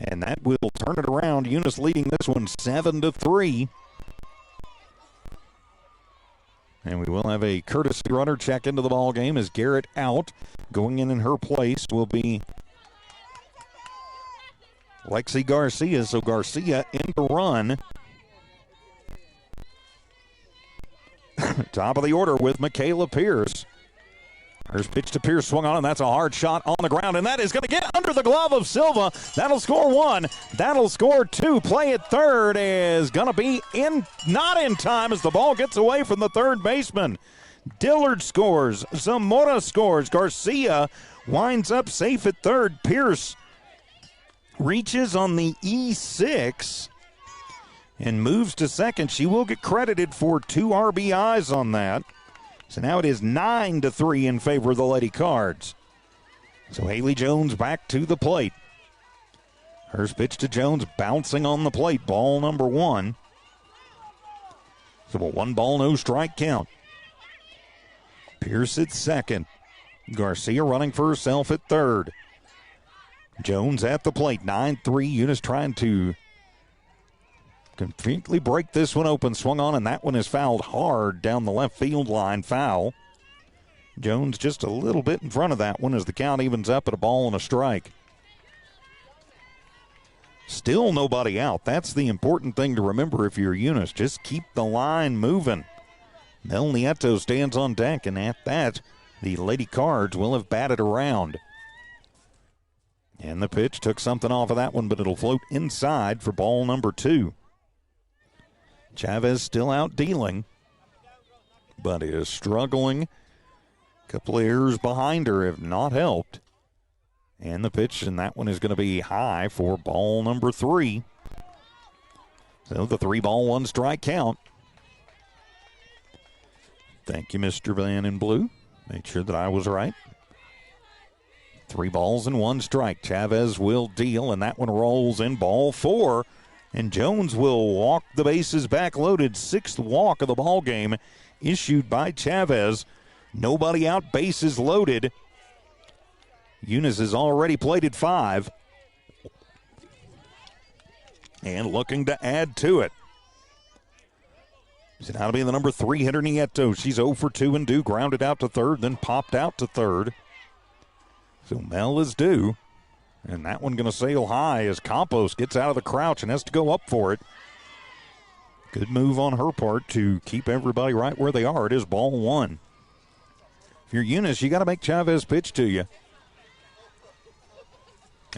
And that will turn it around. Eunice leading this one 7-3. And we will have a courtesy runner check into the ball game as Garrett out. Going in her place will be Lexi Garcia. So Garcia in to run. Top of the order with Michaela Pierce. First pitch to Pierce swung on, and that's a hard shot on the ground, and that is going to get under the glove of Silva. That'll score 1. That'll score 2. Play at third is going to be not in time as the ball gets away from the third baseman. Dillard scores. Zamora scores. Garcia winds up safe at third. Pierce reaches on the E6 and moves to second. She will get credited for 2 RBIs on that. So now it is 9-3 in favor of the Lady Cards. So Haley Jones back to the plate. First pitch to Jones bouncing on the plate. Ball number 1. So a 1-ball, no strike count. Pierce at second. Garcia running for herself at third. Jones at the plate. 9-3. Eunice trying to completely break this one open. Swung on, and that one is fouled hard down the left field line. Foul. Jones just a little bit in front of that one as the count evens up at a ball and a strike. Still nobody out. That's the important thing to remember if you're Eunice. Just keep the line moving. Mel Nieto stands on deck, and at that, the Lady Cards will have batted around. And the pitch took something off of that one, but it'll float inside for ball number 2. Chavez still out dealing, but is struggling. A couple of errors behind her have not helped. And the pitch, and that one is going to be high for ball number 3. So the 3-ball, 1-strike count. Thank you, Mr. Van in Blue. Made sure that I was right. 3 balls and 1 strike. Chavez will deal, and that one rolls in. Ball 4. And Jones will walk the bases back loaded. 6th walk of the ball game issued by Chavez. Nobody out, bases loaded. Eunice has already plated 5. And looking to add to it. So now to be the number 3 hitter, Nieto. She's 0 for 2 and due. Grounded out to third, then popped out to third. So Mel is due. And that one going to sail high as Campos gets out of the crouch and has to go up for it. Good move on her part to keep everybody right where they are. It is ball 1. If you're Eunice, you got to make Chavez pitch to you.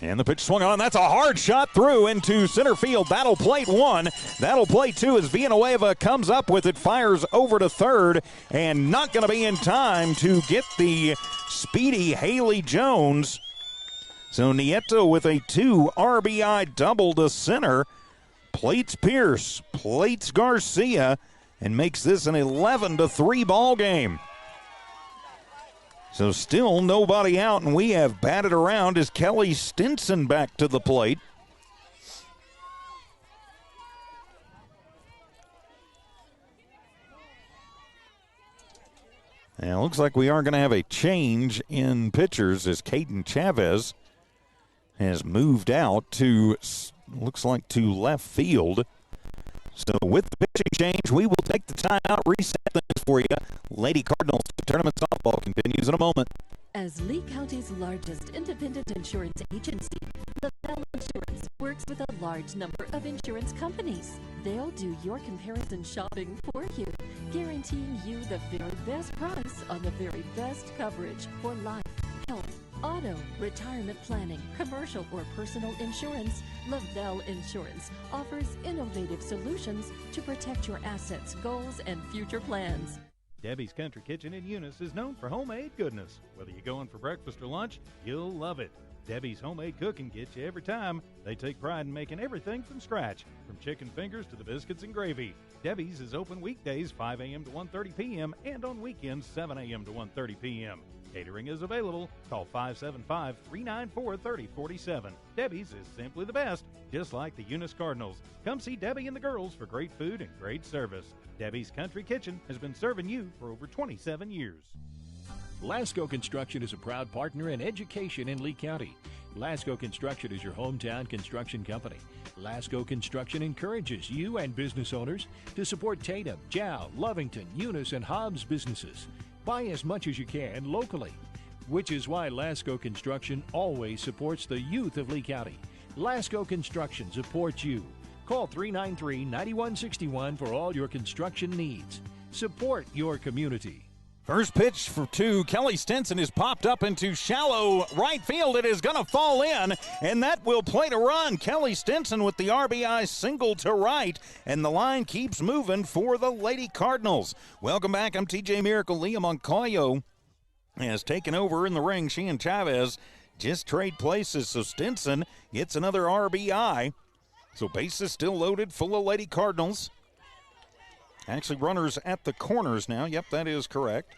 And the pitch swung on. That's a hard shot through into center field. That'll plate 1. That'll plate 2 as Villanueva comes up with it, fires over to third, and not going to be in time to get the speedy Haley Jones. So Nieto with a 2 RBI double to center. Plates Pierce, plates Garcia, and makes this an 11-3 ball game. So still nobody out, and we have batted around as Kelly Stinson back to the plate. And it looks like we are going to have a change in pitchers as Caden Chavez has moved out to, looks like, to left field. So with the pitching change, we will take the timeout, reset things for you. Lady Cardinals tournament softball continues in a moment. As Lee County's largest independent insurance agency, LaBelle Insurance works with a large number of insurance companies. They'll do your comparison shopping for you, guaranteeing you the very best price on the very best coverage for life, health, auto, retirement planning, commercial or personal insurance. LaBelle Insurance offers innovative solutions to protect your assets, goals, and future plans. Debbie's Country Kitchen in Eunice is known for homemade goodness. Whether you're going for breakfast or lunch, you'll love it. Debbie's homemade cooking gets you every time. They take pride in making everything from scratch, from chicken fingers to the biscuits and gravy. Debbie's is open weekdays 5 a.m. to 1:30 p.m. and on weekends 7 a.m. to 1:30 p.m. Catering is available. Call 575-394-3047. Debbie's is simply the best, just like the Eunice Cardinals. Come see Debbie and the girls for great food and great service. Debbie's Country Kitchen has been serving you for over 27 years. Lasco Construction is a proud partner in education in Lee County. Lasco Construction is your hometown construction company. Lasco Construction encourages you and business owners to support Tatum, Jow, Lovington, Eunice, and Hobbs businesses. Buy as much as you can locally, which is why Lasco Construction always supports the youth of Lee County. Lasco Construction supports you. Call 393-9161 for all your construction needs. Support your community. First pitch for two. Kelly Stinson is popped up into shallow right field. It is going to fall in, and that will play to run. Kelly Stinson with the RBI single to right, and the line keeps moving for the Lady Cardinals. Welcome back. I'm TJ Miracle. Leah Moncayo has taken over in the ring. She and Chavez just trade places, so Stinson gets another RBI. So bases still loaded, full of Lady Cardinals. Actually, runners at the corners now. Yep, that is correct.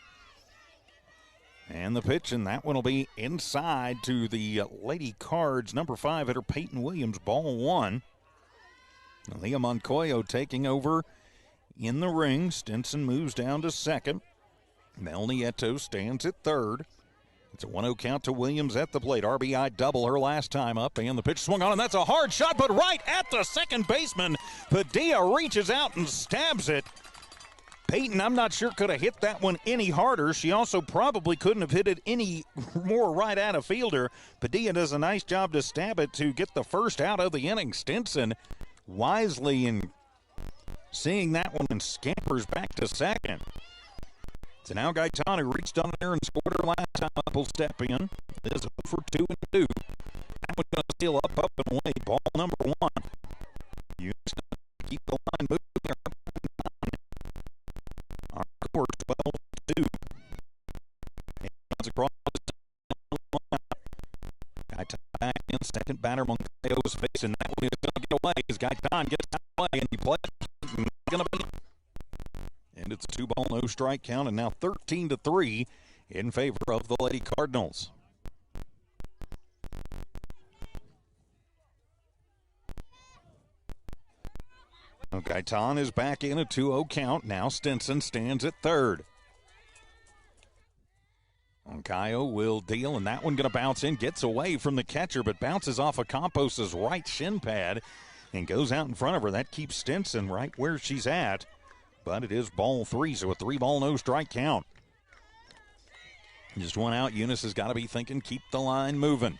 And the pitch, and that one will be inside to the Lady Cards. Number 5 hitter Peyton Williams, ball 1. Leah Moncayo taking over in the ring. Stinson moves down to second. Mel Nieto stands at third. It's a 1-0 count to Williams at the plate. RBI double her last time up, and the pitch swung on, and that's a hard shot, but right at the second baseman. Padilla reaches out and stabs it. Peyton, I'm not sure, could have hit that one any harder. She also probably couldn't have hit it any more right at a fielder. Padilla does a nice job to stab it to get the first out of the inning. Stinson wisely in seeing that one and scampers back to second. So now Gaetan, who reached on there and scored her last time up, will step in. It is 4-2-2. That one's going to steal up and away. Ball number 1. Eunice keep the line moving. Our course 12-2. And runs across Gaetan back in. Second batter, Moncayo's facing. That one is going to get away as Gaetan gets out of play, and he plays. Going to be. And it's a 2-ball, no strike count, and now 13-3 in favor of the Lady Cardinals. Gaetan is back in a 2-0 count. Now Stinson stands at third. Moncayo will deal, and that one going to bounce in. Gets away from the catcher, but bounces off of Campos's right shin pad and goes out in front of her. That keeps Stinson right where she's at. But it is ball 3, so a 3-ball, no strike count. Just one out. Eunice has got to be thinking, keep the line moving.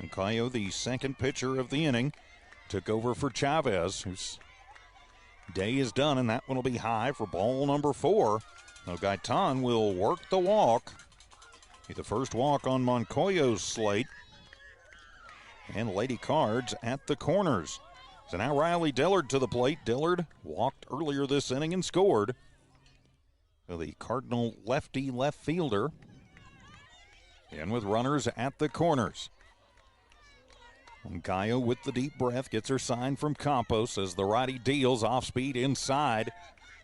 Moncayo, the second pitcher of the inning, took over for Chavez, whose day is done, and that one will be high for ball number 4. Now Gaetan will work the walk. Be the first walk on Moncayo's slate. And Lady Cards at the corners. So now Riley Dillard to the plate. Dillard walked earlier this inning and scored. So the Cardinal lefty left fielder. And with runners at the corners. Moncayo with the deep breath gets her sign from Campos as the righty deals off speed inside.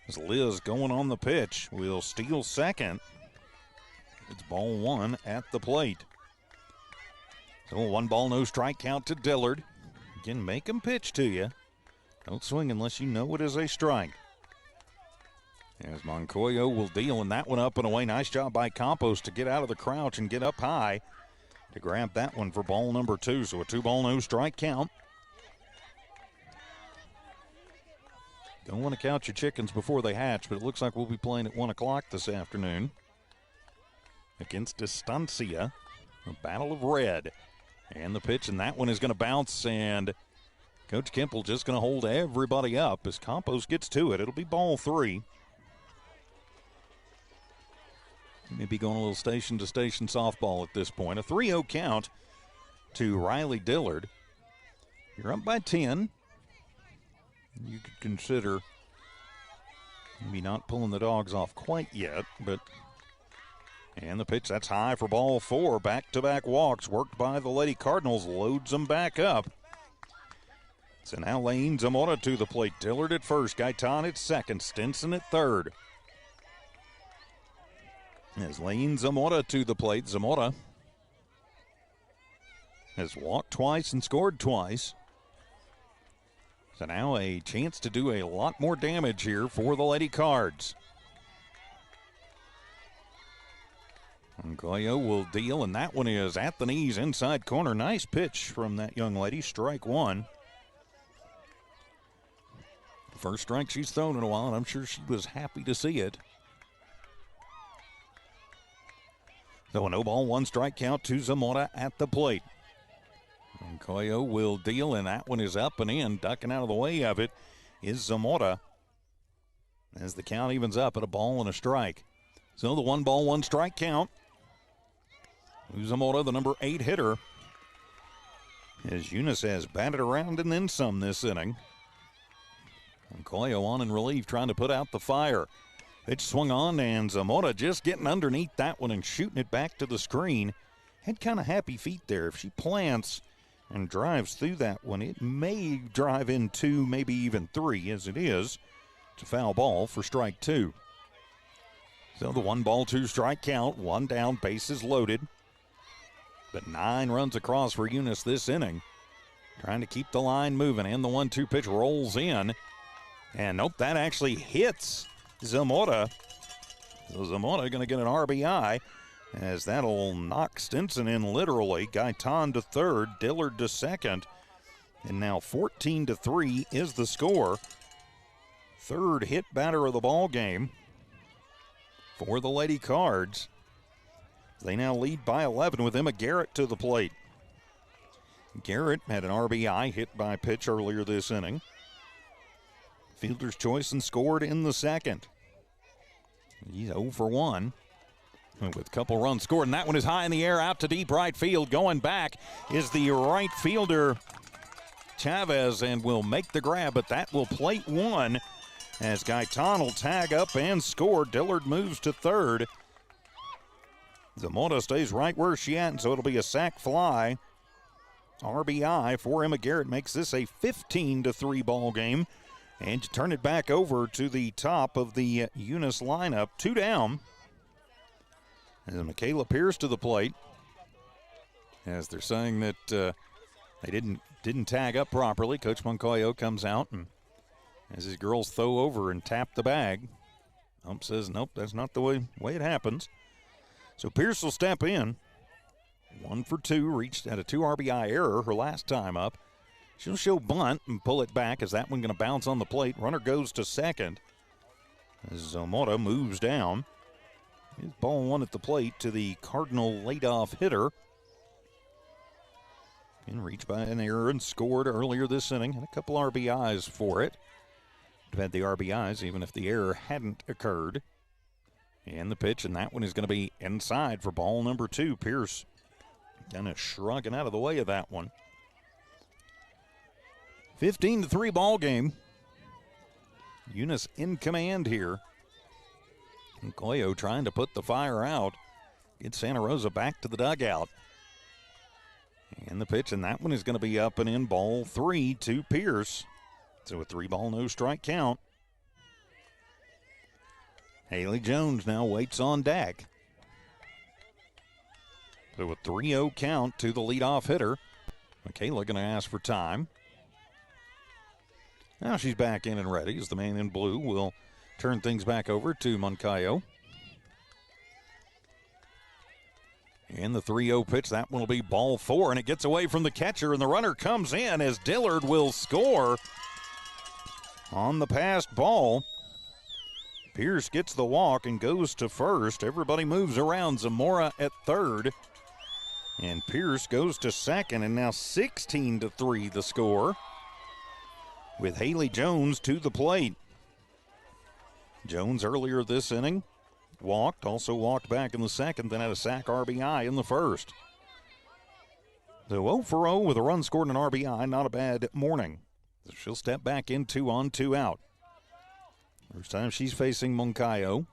As Liz going on the pitch will steal second. It's ball 1 at the plate. So 1-ball, no strike count to Dillard. Again, make him pitch to you. Don't swing unless you know it is a strike. As Moncayo will deal, and that one up and away. Nice job by Campos to get out of the crouch and get up high to grab that one for ball number 2. So a 2-ball, no strike count. Don't want to count your chickens before they hatch, but it looks like we'll be playing at 1 o'clock this afternoon against Estancia, a battle of red. And the pitch, and that one is going to bounce, and Coach Kemple just going to hold everybody up as Campos gets to it. It'll be ball 3. Maybe going a little station-to-station softball at this point. A 3-0 count to Riley Dillard. You're up by 10. You could consider maybe not pulling the dogs off quite yet, but and the pitch, that's high for ball 4. Back-to-back walks worked by the Lady Cardinals, loads them back up. So now Lane Zamora to the plate. Dillard at first, Gaitan at second, Stinson at third. As Lane Zamora to the plate, Zamora has walked twice and scored twice. So now a chance to do a lot more damage here for the Lady Cards. Goyo will deal, and that one is at the knees, inside corner. Nice pitch from that young lady, strike 1. First strike she's thrown in a while, and I'm sure she was happy to see it. So a 0-ball, 1-strike count to Zamora at the plate. And Goyo will deal, and that one is up and in. Ducking out of the way of it is Zamora as the count evens up at a ball and a strike. So the 1-ball, 1-strike count. Zamora, the number 8 hitter, as Eunice has batted around and then some this inning. And Goyo on in relief, trying to put out the fire. Pitch swung on, and Zamora just getting underneath that one and shooting it back to the screen. Had kind of happy feet there. If she plants and drives through that one, it may drive in 2, maybe even 3, as it is. It's a foul ball for strike 2. So the 1-ball, 2-strike count, 1 down, bases loaded. But 9 runs across for Eunice this inning. Trying to keep the line moving, and the 1-2 pitch rolls in. And nope, that actually hits Zamora. So Zamora going to get an RBI, as that'll knock Stinson in literally. Gaitan to third, Dillard to second. And now 14-3 is the score. Third hit batter of the ball game for the Lady Cards. They now lead by 11 with Emma Garrett to the plate. Garrett had an RBI hit by pitch earlier this inning. Fielder's choice and scored in the second. He's 0 for 1 with a couple runs scored, and that one is high in the air out to deep right field. Going back is the right fielder Chavez, and will make the grab, but that will plate 1 as Gaitan will tag up and score. Dillard moves to third. Zamora stays right where she at, and so it'll be a sac fly. RBI for Emma Garrett makes this a 15-3 ball game. And you turn it back over to the top of the Eunice lineup. 2 down. And Michaela Pierce to the plate, as they're saying that they didn't tag up properly. Coach Moncayo comes out, and as his girls throw over and tap the bag, ump says, nope, that's not the way it happens. So Pierce will step in. 1 for 2, reached at a 2 RBI error her last time up. She'll show bunt and pull it back, as that one going to bounce on the plate. Runner goes to second as Zamora moves down. His ball 1 at the plate to the Cardinal leadoff hitter. And reached by an error and scored earlier this inning. Had a couple RBIs for it. Would have had the RBIs even if the error hadn't occurred. And the pitch, and that one is going to be inside for ball number 2. Pierce kind of shrugging out of the way of that one. 15-3 ball game. Eunice in command here. And Goyo trying to put the fire out. Get Santa Rosa back to the dugout. And the pitch, and that one is going to be up and in, ball 3 to Pierce. So a 3-ball, no strike count. Haley Jones now waits on deck. So a 3-0 count to the leadoff hitter. Michaela going to ask for time. Now she's back in and ready as the man in blue will turn things back over to Moncayo. And the 3-0 pitch, that one will be ball 4, and it gets away from the catcher, and the runner comes in as Dillard will score on the passed ball. Pierce gets the walk and goes to first. Everybody moves around. Zamora at third. And Pierce goes to second, and now 16-3 the score, with Haley Jones to the plate. Jones earlier this inning walked, also walked back in the second, then had a sack RBI in the first. So 0 for 0 with a run scored and an RBI, not a bad morning. So she'll step back in 2 on, 2 out. First time she's facing Moncayo.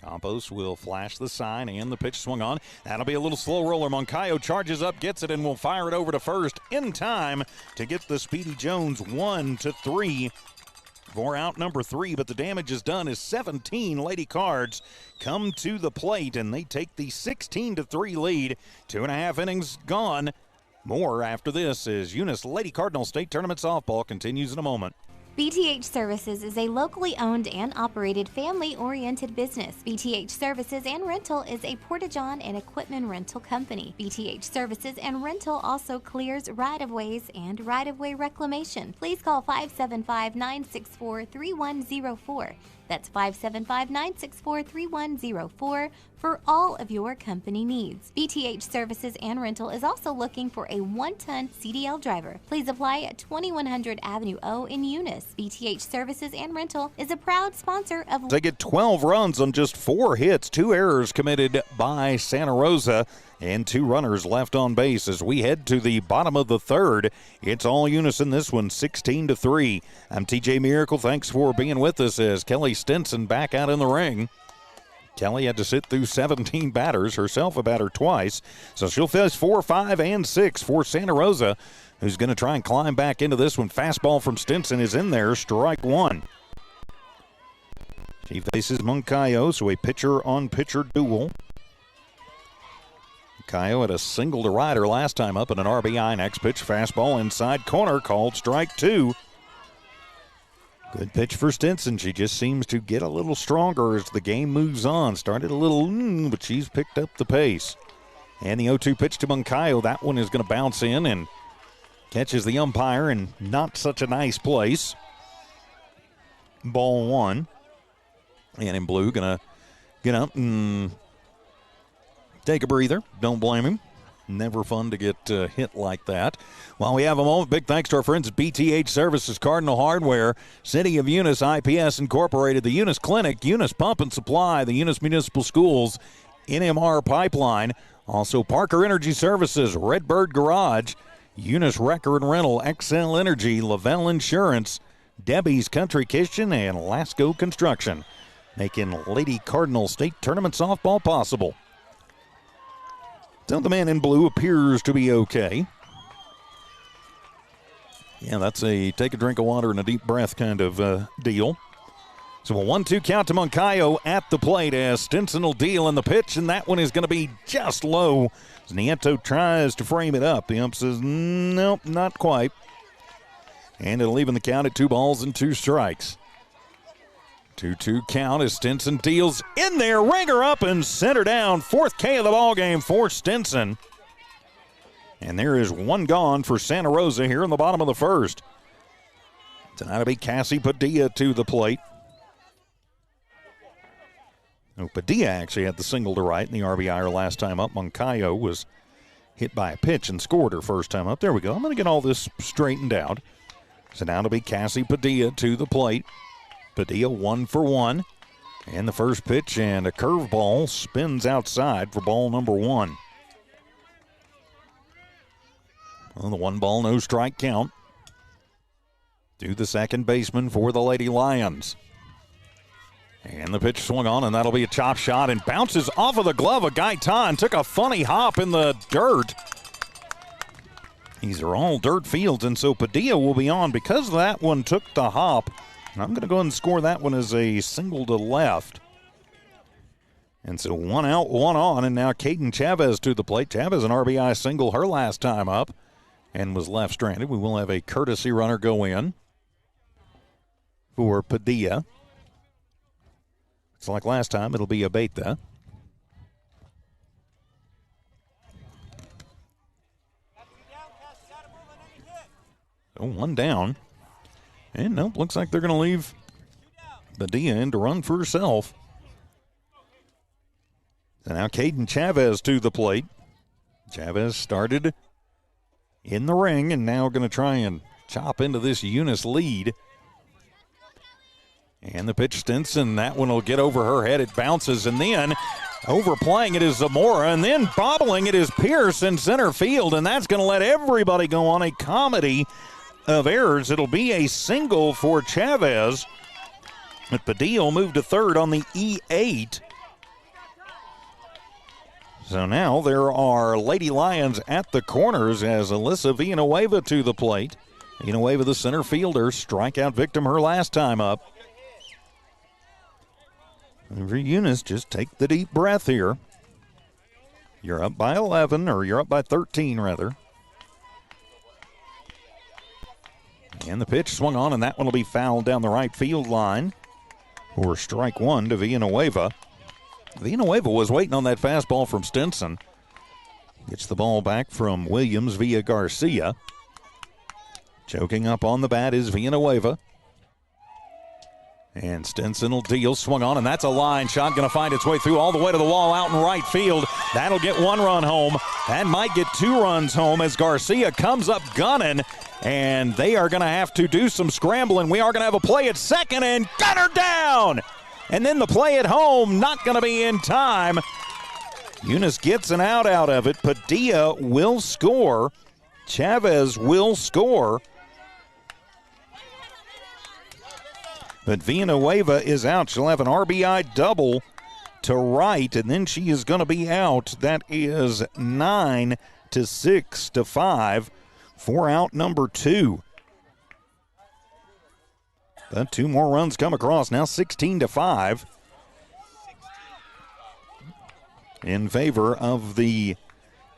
Campos will flash the sign, and the pitch swung on. That'll be a little slow roller. Moncayo charges up, gets it, and will fire it over to first in time to get the Speedy Jones 1-3 for out number 3. But the damage is done as 17 Lady Cards come to the plate, and they take the 16-3 lead. 2.5 innings gone. More after this as Eunice Lady Cardinals State Tournament Softball continues in a moment. BTH Services is a locally owned and operated family-oriented business. BTH Services and Rental is a Porta-John and equipment rental company. BTH Services and Rental also clears right-of-ways and right-of-way reclamation. Please call 575-964-3104. That's 575-964-3104 for all of your company needs. BTH Services and Rental is also looking for a 1-ton CDL driver. Please apply at 2100 Avenue O in Eunice. BTH Services and Rental is a proud sponsor of... They get 12 runs on just 4 hits, 2 errors committed by Santa Rosa, and 2 runners left on base as we head to the bottom of the third. It's all Eunice in this one, 16-3. I'm TJ Miracle. Thanks for being with us as Kelly Stinson back out in the ring. Kelly had to sit through 17 batters, herself a batter twice, so she'll face 4, 5, and 6 for Santa Rosa, who's going to try and climb back into this one. Fastball from Stinson is in there, strike 1. She faces Moncayo, so a pitcher-on-pitcher duel. Moncayo had a single to Ryder last time up and an RBI. Next pitch, fastball inside corner, called strike 2. Good pitch for Stinson. She just seems to get a little stronger as the game moves on. Started a little, but she's picked up the pace. And the 0-2 pitch to Moncayo. That one is going to bounce in and catches the umpire in not such a nice place. Ball 1. And in blue, going to get up and take a breather. Don't blame him. Never fun to get hit like that. While we have a moment, big thanks to our friends at BTH Services, Cardinal Hardware, City of Eunice, IPS Incorporated, the Eunice Clinic, Eunice Pump and Supply, the Eunice Municipal Schools, NMR Pipeline, also Parker Energy Services, Redbird Garage, Eunice Wrecker and Rental, XL Energy, Lavelle Insurance, Debbie's Country Kitchen, and Lasco Construction, making Lady Cardinal State Tournament Softball possible. So the man in blue appears to be okay. Yeah, that's a take a drink of water and a deep breath kind of deal. So a 1-2 count to Moncayo at the plate as Stinson will deal in the pitch, and that one is going to be just low. As Nieto tries to frame it up. The ump says, nope, not quite. And it'll even the count at 2 balls and 2 strikes. 2-2 count as Stinson deals in there, ringer up and center down. 4th K of the ball game for Stinson. And there is 1 gone for Santa Rosa here in the bottom of the first. Tonight will be Cassie Padilla to the plate. Oh, Padilla actually had the single to right in the RBI her last time up. Moncayo was hit by a pitch and scored her first time up. There we go. I'm going to get all this straightened out. So now it'll be Cassie Padilla to the plate. Padilla 1 for 1. And the first pitch and a curveball spins outside for ball number 1. Well, the 1 ball, no strike count to the second baseman for the Lady Lions. And the pitch swung on, and that'll be a chop shot and bounces off of the glove of Gaitan. Took a funny hop in the dirt. These are all dirt fields, and so Padilla will be on because that one took the hop. I'm going to go ahead and score that one as a single to left. And so 1 out, 1 on, and now Caden Chavez to the plate. Chavez an RBI single her last time up and was left stranded. We will have a courtesy runner go in for Padilla. It's like last time, it'll be Abeta. So one down. And nope, looks like they're going to leave Badia in to run for herself. So now Caden Chavez to the plate. Chavez started in the ring and now going to try and chop into this Eunice lead. And the pitch, Stinson, that one will get over her head. It bounces, and then overplaying it is Zamora, and then bobbling it is Pierce in center field, and that's going to let everybody go on a comedy of errors. It'll be a single for Chavez, but Padilla will move to third on the E8. So now there are Lady Lions at the corners as Alyssa Villanueva to the plate. Villanueva, the center fielder, strikeout victim her last time up. And for Eunice, just take the deep breath here. You're up by 11, or you're up by 13, rather. And the pitch swung on, and that one will be fouled down the right field line for strike one to Villanueva. Villanueva was waiting on that fastball from Stinson. Gets the ball back from Williams via Garcia. Choking up on the bat is Villanueva. And Stinson will deal, swung on, and that's a line shot, going to find its way through all the way to the wall out in right field. That'll get one run home. That might get 2 runs home as Garcia comes up gunning, and they are going to have to do some scrambling. We are going to have a play at second, and Gunner down! And then the play at home, not going to be in time. Eunice gets an out of it. Padilla will score. Chavez will score. But Villanueva is out. She'll have an RBI double to right, and then she is going to be out. That is 9 to 6 to 5 for out number 2. But 2 more runs come across. Now 16 to 5 in favor of the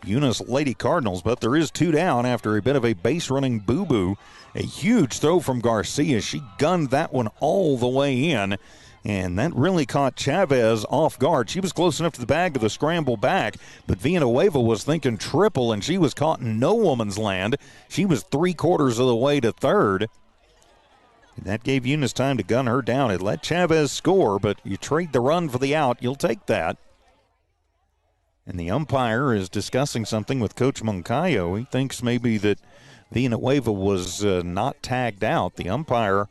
Eunice Lady Cardinals. But there is 2 down after a bit of a base running boo-boo. A huge throw from Garcia. She gunned that one all the way in, and that really caught Chavez off guard. She was close enough to the bag of the scramble back, but Villanueva was thinking triple, and she was caught in no woman's land. She was 3/4 of the way to third. And that gave Eunice time to gun her down. It let Chavez score, but you trade the run for the out, you'll take that. And the umpire is discussing something with Coach Moncayo. He thinks maybe that Villanueva was not tagged out. The umpire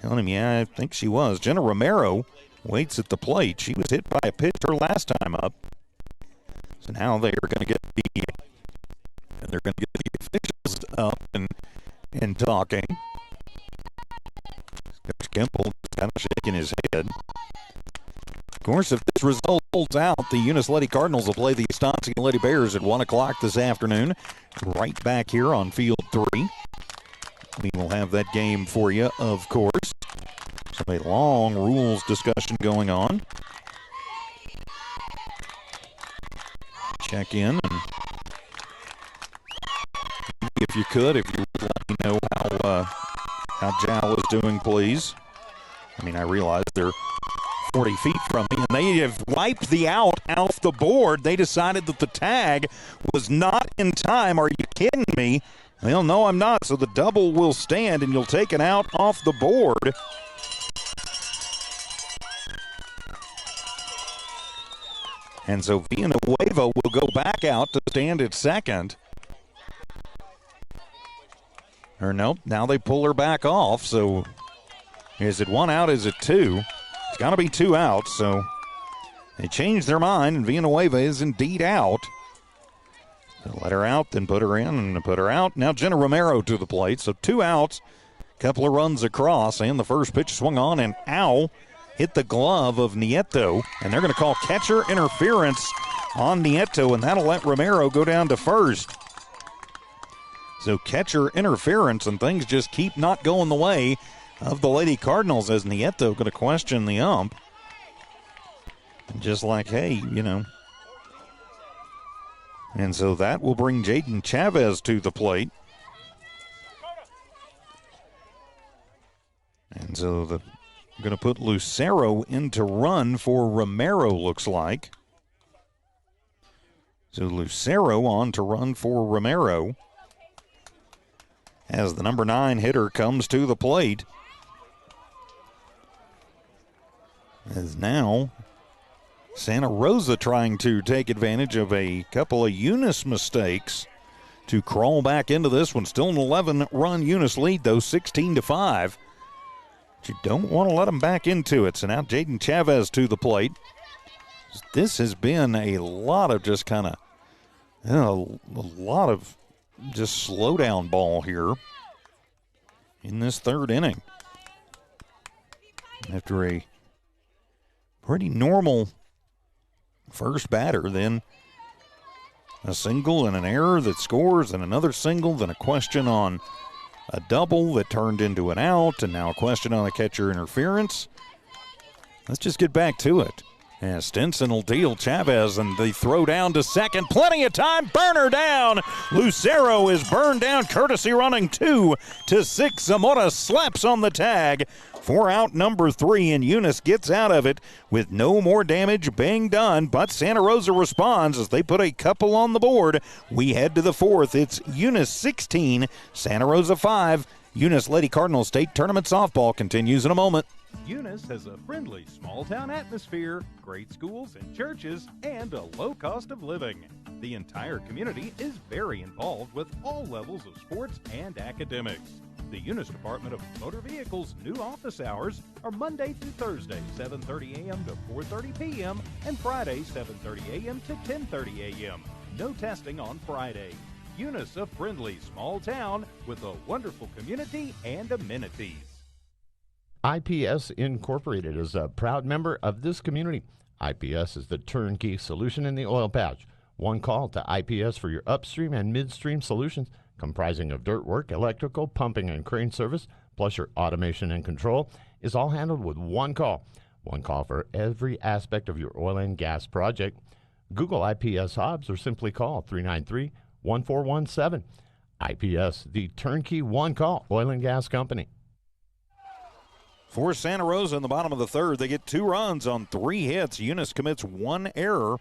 telling him, yeah, I think she was. Jenna Romero waits at the plate. She was hit by a pitch her last time up. So now they're going to get the officials up and talking. Coach Kemple kind of shaking his head. Of course, if this result holds out, the Eunice Lady Cardinals will play the Estancia Lady Bears at 1 o'clock this afternoon. Right back here on Field 3. We will have that game for you, of course. So a long rules discussion going on. Check in. And if you would let me know how Jal is doing, please. I mean, I realize they're 40 feet from me, and they have wiped the out off the board. They decided that the tag was not in time. Are you kidding me? Well, no, I'm not. So the double will stand, and you'll take an out off the board. And so Villanueva will go back out to stand at second. Or nope, now they pull her back off. So is it 1 out? Is it 2? It's got to be 2 outs, so they changed their mind, and Villanueva is indeed out. They'll let her out, then put her in, and put her out. Now Jenna Romero to the plate, so 2 outs, couple of runs across, and the first pitch swung on, and hit the glove of Nieto, and they're going to call catcher interference on Nieto, and that'll let Romero go down to first. So catcher interference, and things just keep not going the way of the Lady Cardinals as Nieto going to question the ump. And just like, hey, And so that will bring Jaden Chavez to the plate. And so we're going to put Lucero into run for Romero, looks like. So Lucero on to run for Romero. as the number 9 hitter comes to the plate. As now Santa Rosa trying to take advantage of a couple of Eunice mistakes to crawl back into this one. Still an 11-run Eunice lead, though, 16-5. But you don't want to let them back into it. So now Jaden Chavez to the plate. This has been a lot of just kind of, a lot of just slow down ball here in this third inning. After a pretty normal first batter, then a single and an error that scores, and another single, then a question on a double that turned into an out, and now a question on a catcher interference. Let's just get back to it. Yeah, Stinson will deal Chavez, and they throw down to second. Plenty of time. Burner down. Lucero is burned down. Courtesy running 2-6. Zamora slaps on the tag for out number 3, and Eunice gets out of it with no more damage being done. But Santa Rosa responds as they put a couple on the board. We head to the fourth. It's Eunice 16, Santa Rosa 5. Eunice Lady Cardinals State Tournament Softball continues in a moment. Eunice has a friendly small-town atmosphere, great schools and churches, and a low cost of living. The entire community is very involved with all levels of sports and academics. The Eunice Department of Motor Vehicles' new office hours are Monday through Thursday, 7:30 a.m. to 4:30 p.m., and Friday, 7:30 a.m. to 10:30 a.m. No testing on Friday. Eunice, a friendly small town with a wonderful community and amenities. IPS Incorporated is a proud member of this community. IPS is the turnkey solution in the oil patch. One call to IPS for your upstream and midstream solutions, comprising of dirt work, electrical, pumping, and crane service, plus your automation and control, is all handled with one call. One call for every aspect of your oil and gas project. Google IPS Hobbs or simply call 393-1417. IPS, the turnkey one-call oil and gas company. For Santa Rosa in the bottom of the third, they get 2 runs on 3 hits. Eunice commits 1 error,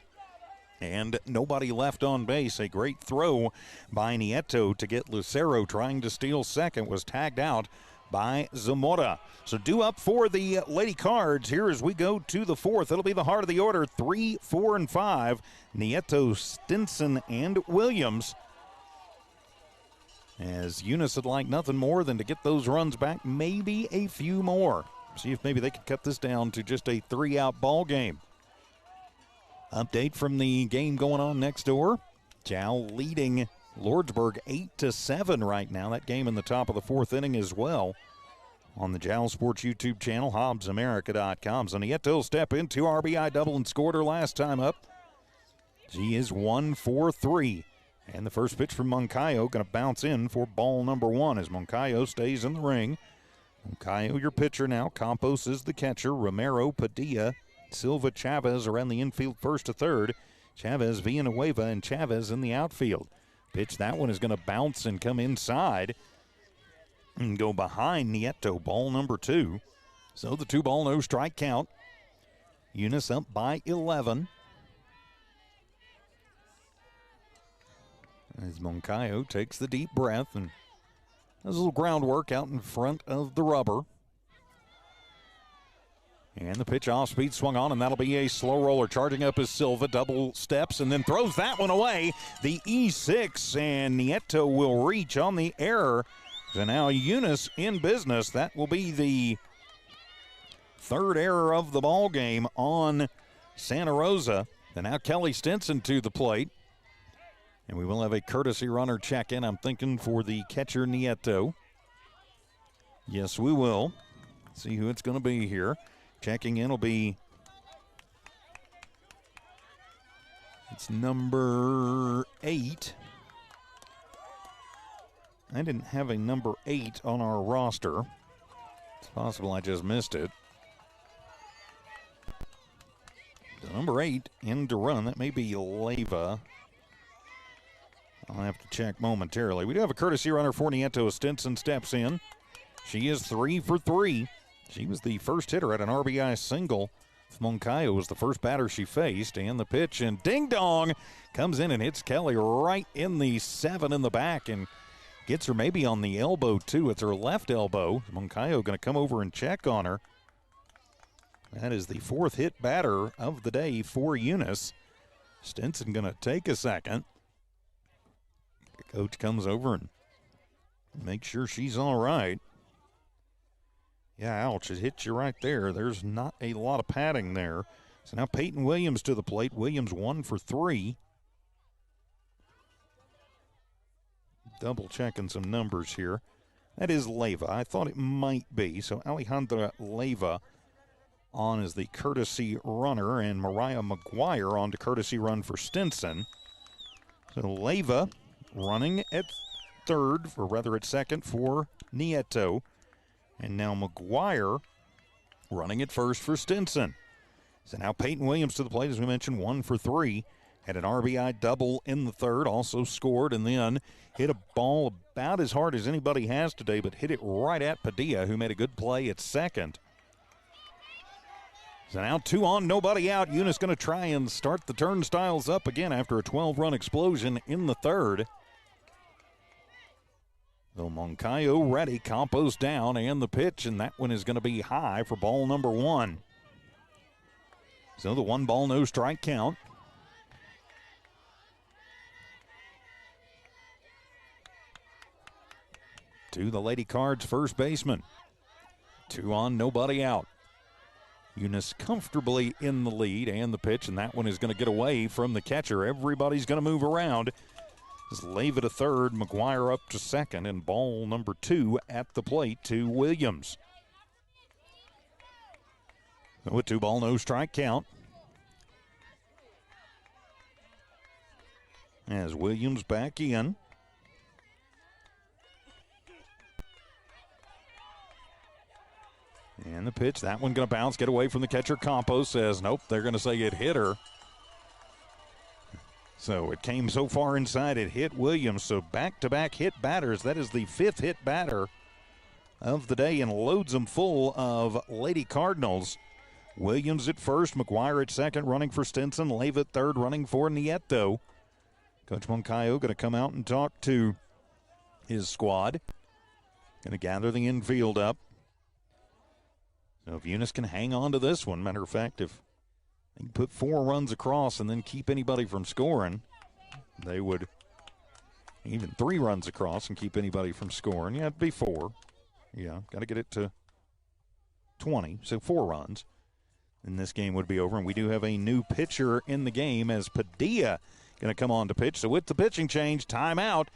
and nobody left on base. A great throw by Nieto to get Lucero trying to steal second was tagged out by Zamora. So due up for the Lady Cards here as we go to the fourth. It'll be the heart of the order, 3, 4, and 5. Nieto, Stinson, and Williams. As Eunice would like nothing more than to get those runs back, maybe a few more. See if maybe they could cut this down to just a 3-out ball game. Update from the game going on next door. Jow leading Lordsburg 8-7 right now. That game in the top of the fourth inning as well. On the Jow Sports YouTube channel, HobbsAmerica.com. So Nieto will step into RBI double and scored her last time up. She is 1-for-3. And the first pitch from Moncayo going to bounce in for ball number 1 as Moncayo stays in the ring. Moncayo, your pitcher now. Campos is the catcher. Romero, Padilla, Silva, Chavez around the infield first to third. Chavez, Villanueva, and Chavez in the outfield. Pitch, that one is going to bounce and come inside and go behind Nieto, ball number 2. So the 2-ball, no strike count. Eunice up by 11. As Moncayo takes the deep breath and does a little groundwork out in front of the rubber. And the pitch off speed swung on, and that'll be a slow roller. Charging up is Silva, double steps, and then throws that one away. The E6, and Nieto will reach on the error. So now Eunice in business. That will be the third error of the ball game on Santa Rosa. And now Kelly Stinson to the plate. And we will have a courtesy runner check in, I'm thinking, for the catcher Nieto. Yes, we will. See who it's going to be here. Checking in will be, it's number 8. I didn't have a number 8 on our roster. It's possible I just missed it. The number 8 in to run, that may be Leva. I'll have to check momentarily. We do have a courtesy runner for Nieto. Stinson steps in. She is 3 for 3. She was the first hitter at an RBI single. Moncayo was the first batter she faced. And the pitch, and ding-dong, comes in and hits Kelly right in the 7 in the back. And Gets her maybe on the elbow, too. It's her left elbow. Moncayo going to come over and check on her. That is the fourth hit batter of the day for Eunice. Stinson going to take a second. Coach comes over and makes sure she's all right. Yeah, ouch, it hits you right there. There's not a lot of padding there. So now Peyton Williams to the plate. Williams 1 for 3. Double checking some numbers here. That is Leyva. I thought it might be. So Alejandra Leyva on as the courtesy runner, and Mariah McGuire on to courtesy run for Stinson. So Leyva running at third, or rather at second for Nieto. And now McGuire running at first for Stinson. So now Peyton Williams to the plate, as we mentioned, 1 for 3. Had an RBI double in the third, also scored, and then hit a ball about as hard as anybody has today, but hit it right at Padilla, who made a good play at second. So now 2 on, nobody out. Eunice going to try and start the turnstiles up again after a 12-run explosion in the third. So Moncayo ready, Campos down, and the pitch, and that one is going to be high for ball number 1. So the 1 ball, no strike count. To the Lady Cards first baseman. 2 on, nobody out. Eunice comfortably in the lead, and the pitch, and that one is going to get away from the catcher. Everybody's going to move around. Just Leyva to third, McGuire up to second, and ball number 2 at the plate to Williams. So a 2 ball, no strike count. As Williams back in. And the pitch, that one going to bounce, get away from the catcher. Campos says, nope, they're going to say it hit her. So it came so far inside, it hit Williams. So back-to-back hit batters. That is the 5th hit batter of the day, and loads them full of Lady Cardinals. Williams at first, McGuire at second, running for Stinson. Leyva at third, running for Nieto. Coach Moncayo going to come out and talk to his squad. Going to gather the infield up. So if Eunice can hang on to this one, matter of fact, if they can put 4 runs across and then keep anybody from scoring, they would, even 3 runs across and keep anybody from scoring. Yeah, it'd be 4. Yeah, got to get it to 20, so 4 runs. And this game would be over, and we do have a new pitcher in the game as Padilla going to come on to pitch. So with the pitching change, timeout.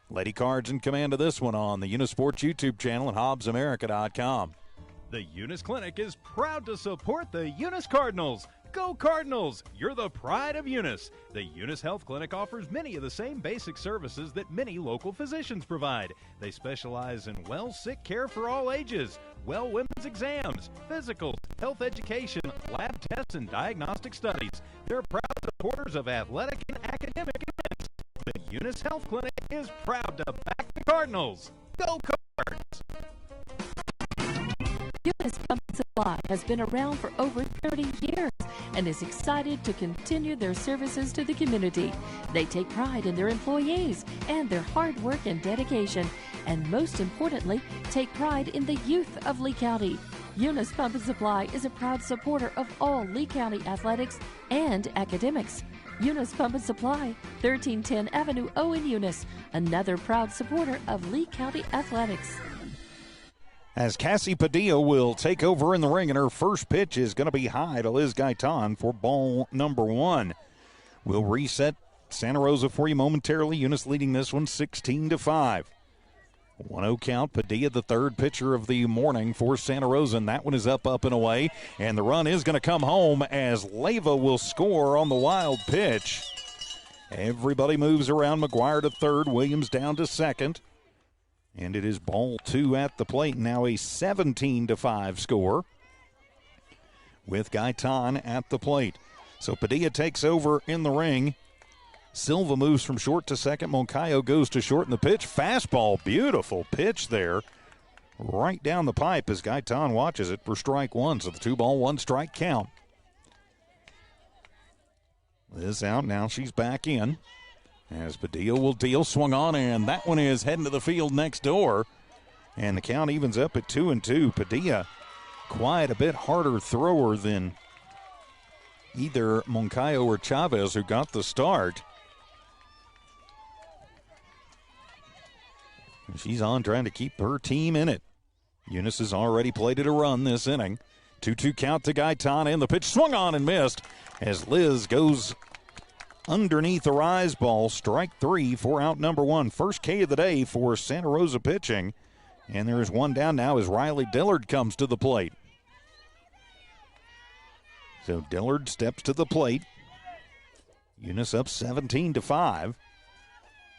Lady Cards in command of this one on the Unisports YouTube channel and HobbsAmerica.com. The Eunice Clinic is proud to support the Eunice Cardinals. Go Cardinals! You're the pride of Eunice. The Eunice Health Clinic offers many of the same basic services that many local physicians provide. They specialize in well sick care for all ages, well women's exams, physicals, health education, lab tests, and diagnostic studies. They're proud supporters of athletic and academic events. The Eunice Health Clinic is proud to back the Cardinals. Go Cards! Eunice Pump and Supply has been around for over 30 years and is excited to continue their services to the community. They take pride in their employees and their hard work and dedication, and most importantly, take pride in the youth of Lee County. Eunice Pump and Supply is a proud supporter of all Lee County athletics and academics. Eunice Pump and Supply, 1310 Avenue O in Eunice, another proud supporter of Lee County athletics. As Cassie Padilla will take over in the ring, and her first pitch is going to be high to Liz Gaitan for ball number 1. We'll reset Santa Rosa for you momentarily. Eunice leading this one 16-5. 1-0 count. Padilla, the third pitcher of the morning for Santa Rosa, and that one is up and away. And the run is going to come home as Leyva will score on the wild pitch. Everybody moves around. McGuire to third, Williams down to second. And it is ball 2 at the plate. Now a 17-5 score with Gaitan at the plate. So Padilla takes over in the ring. Silva moves from short to second. Moncayo goes to short in the pitch. Fastball, beautiful pitch there. Right down the pipe as Gaitan watches it for strike 1. So the 2 ball, 1 strike count. Liz out, now she's back in. As Padilla will deal, swung on, and that one is heading to the field next door. And the count evens up at 2-2. Padilla, quite a bit harder thrower than either Moncayo or Chavez, who got the start. She's on trying to keep her team in it. Eunice has already played it a run this inning. 2-2 count to Gaetan, and the pitch swung on and missed as Liz goes underneath the rise ball. Strike three for out number one. First K of the day for Santa Rosa pitching. And there is one down now as Riley Dillard comes to the plate. So Dillard steps to the plate. Eunice up 17-5.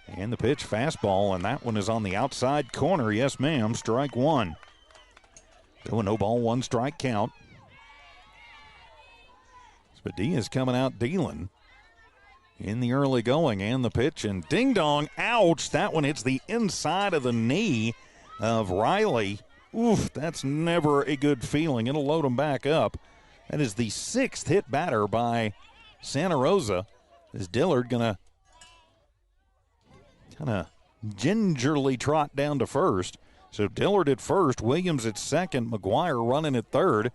And the pitch, fastball, and that one is on the outside corner. Yes, ma'am, strike one. So a no ball, one strike count. Spadilla's coming out dealing in the early going, and the pitch, and ding dong, ouch, that one hits the inside of the knee of Riley. Oof, that's never a good feeling. It'll load him back up. That is the sixth hit batter by Santa Rosa. Is Dillard gonna kind of gingerly trot down to first? So Dillard at first, Williams at second, McGuire running at third.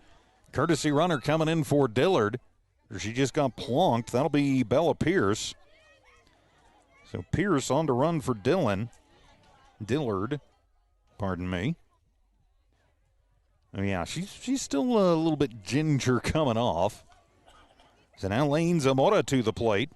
Courtesy runner coming in for Dillard. She just got plunked. That'll be Bella Pierce. So Pierce on to run for Dillard. Pardon me. Oh, yeah, she's still a little bit ginger coming off. So now Lane Zamora to the plate.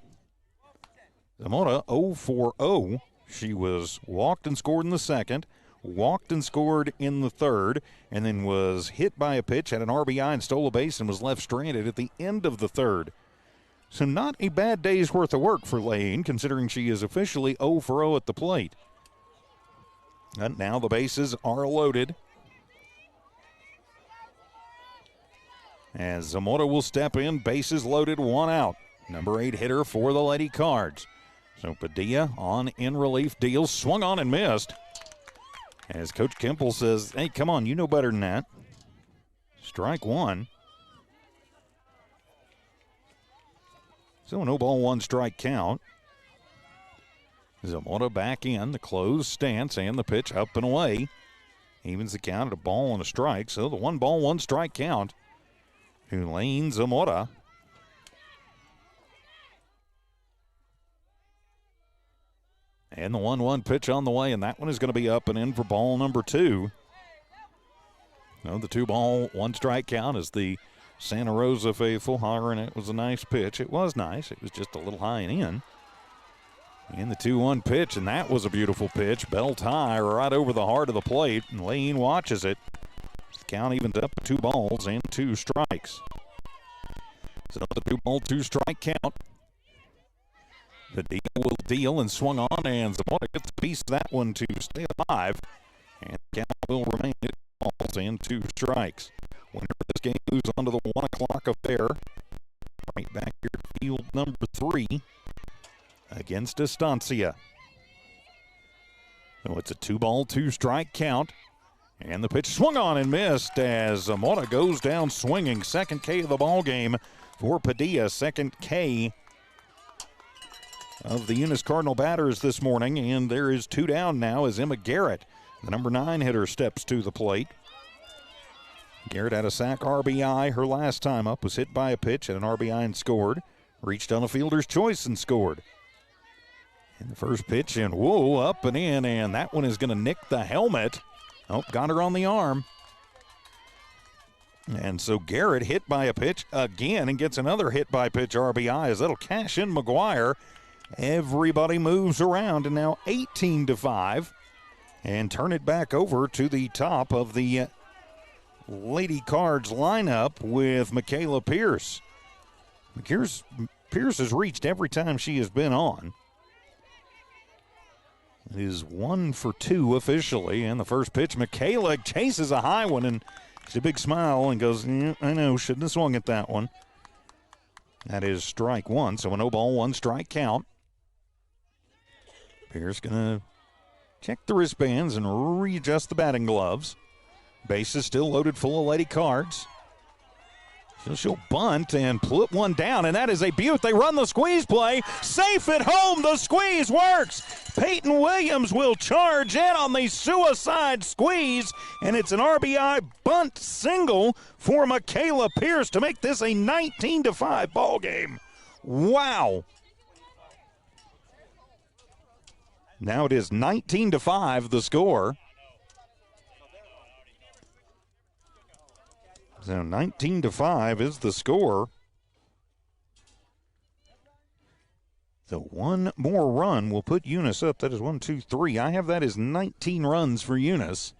Zamora 0 for 0. She was walked and scored in the second, walked and scored in the third, and then was hit by a pitch, had an RBI and stole a base and was left stranded at the end of the third. So not a bad day's worth of work for Lane, considering she is officially 0 for 0 at the plate. And now the bases are loaded. As Zamora will step in, bases loaded, one out. Number 8 hitter for the Lady Cards. So Padilla on in relief, deals, swung on and missed. As Coach Kemple says, hey, come on, you know better than that. Strike one. So no ball, one strike count. Zamora back in, the closed stance, and the pitch up and away. Evens the count at a ball and a strike. So the 1 ball, 1 strike count to Lane Zamora. And the 1-1 pitch on the way, and that one is going to be up and in for ball number 2. No, the 2 ball, 1 strike count as the Santa Rosa faithful hollering it was a nice pitch. It was nice. It was just a little high and in. And the 2-1 pitch, and that was a beautiful pitch. Belt high right over the heart of the plate, and Lane watches it. The count evens up to 2 balls and 2 strikes. So the 2 ball, 2 strike count. The deal will deal and swung on, and Zamora gets a piece of that one to stay alive. And the count will remain at 2 balls and 2 strikes. Whenever this game moves on to the 1 o'clock affair, right back here to field number 3 against Estancia. So it's a 2 ball, 2 strike count. And the pitch swung on and missed as Zamora goes down swinging. Second K of the ball game for Padilla. Second K of the Eunice Cardinal batters this morning, and there is 2 down now as Emma Garrett, the number 9 hitter, steps to the plate. Garrett had a sack RBI her last time up, was hit by a pitch, had an RBI and scored, reached on a fielder's choice and scored. And the first pitch, and whoa, up and in, and that one is going to nick the helmet. Oh, got her on the arm. And so Garrett hit by a pitch again and gets another hit by pitch RBI as that'll cash in McGuire. Everybody moves around, and now 18-5, and turn it back over to the top of the Lady Cards lineup with Michaela Pierce. Pierce has reached every time she has been on. It is 1 for 2 officially, and the first pitch, Michaela chases a high one, and it's a big smile and goes, I know, shouldn't have swung at that one. That is strike 1, so a no ball, 1 strike count. Pierce going to check the wristbands and readjust the batting gloves. Bases still loaded full of Lady Cards. So she'll bunt and put one down, and that is a beaut. They run the squeeze play. Safe at home. The squeeze works. Peyton Williams will charge in on the suicide squeeze, and it's an RBI bunt single for Michaela Pierce to make this a 19-5 ball game. Wow. Now it is 19-5 the score. So 19-5 is the score. So one more run will put Eunice up. That is 1, 2, 3. I have that as 19 runs for Eunice.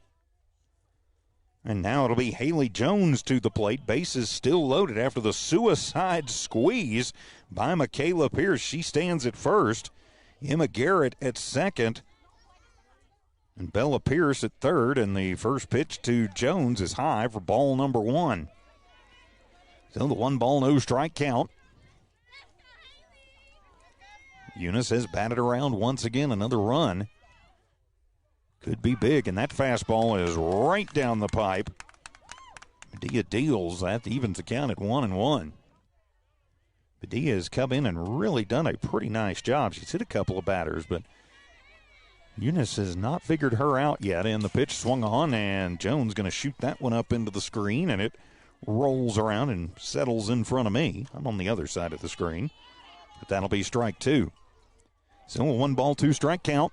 And now it'll be Haley Jones to the plate. Bases still loaded after the suicide squeeze by Michaela Pierce. She stands at first. Emma Garrett at second. And Bella Pierce at third, and the first pitch to Jones is high for ball number 1. So the 1-ball, no strike count. Eunice has batted around once again, another run. Could be big, and that fastball is right down the pipe. Padilla deals. That evens the count at 1-1. Padilla has come in and really done a pretty nice job. She's hit a couple of batters, but Eunice has not figured her out yet, and the pitch swung on, and Jones going to shoot that one up into the screen, and it rolls around and settles in front of me. I'm on the other side of the screen, but that'll be strike 2. So a 1-ball, 2-strike count.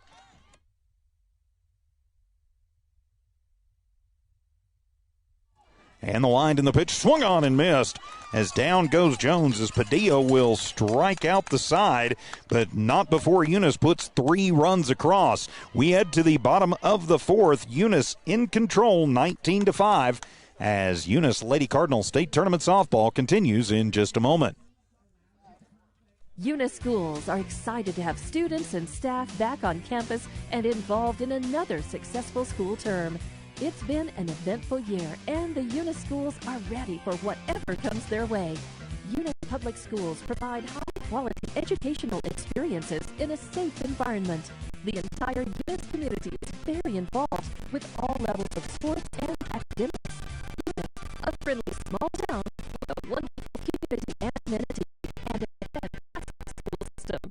And the wind in the pitch swung on and missed. As down goes Jones, as Padilla will strike out the side, but not before Eunice puts 3 runs across. We head to the bottom of the 4th. Eunice in control, 19-5, as Eunice Lady Cardinals State Tournament Softball continues in just a moment. Eunice schools are excited to have students and staff back on campus and involved in another successful school term. It's been an eventful year, and the Eunice schools are ready for whatever comes their way. Eunice Public Schools provide high-quality educational experiences in a safe environment. The entire Eunice community is very involved with all levels of sports and academics. Eunice, a friendly small town with a wonderful community and amenity, and a fantastic school system.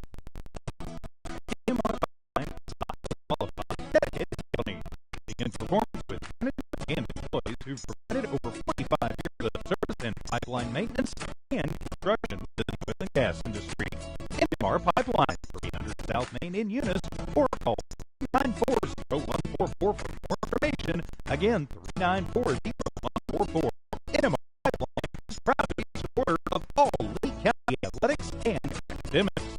In performance with and employees who've provided over 45 years of service in pipeline maintenance and construction to the oil and gas industry. NMAA Pipeline, 300 South Main in Eunice, or call 394-0144 for more information. Again, 394-0144. NMAA Pipeline is proud to be a supporter of all Lee County athletics and academics.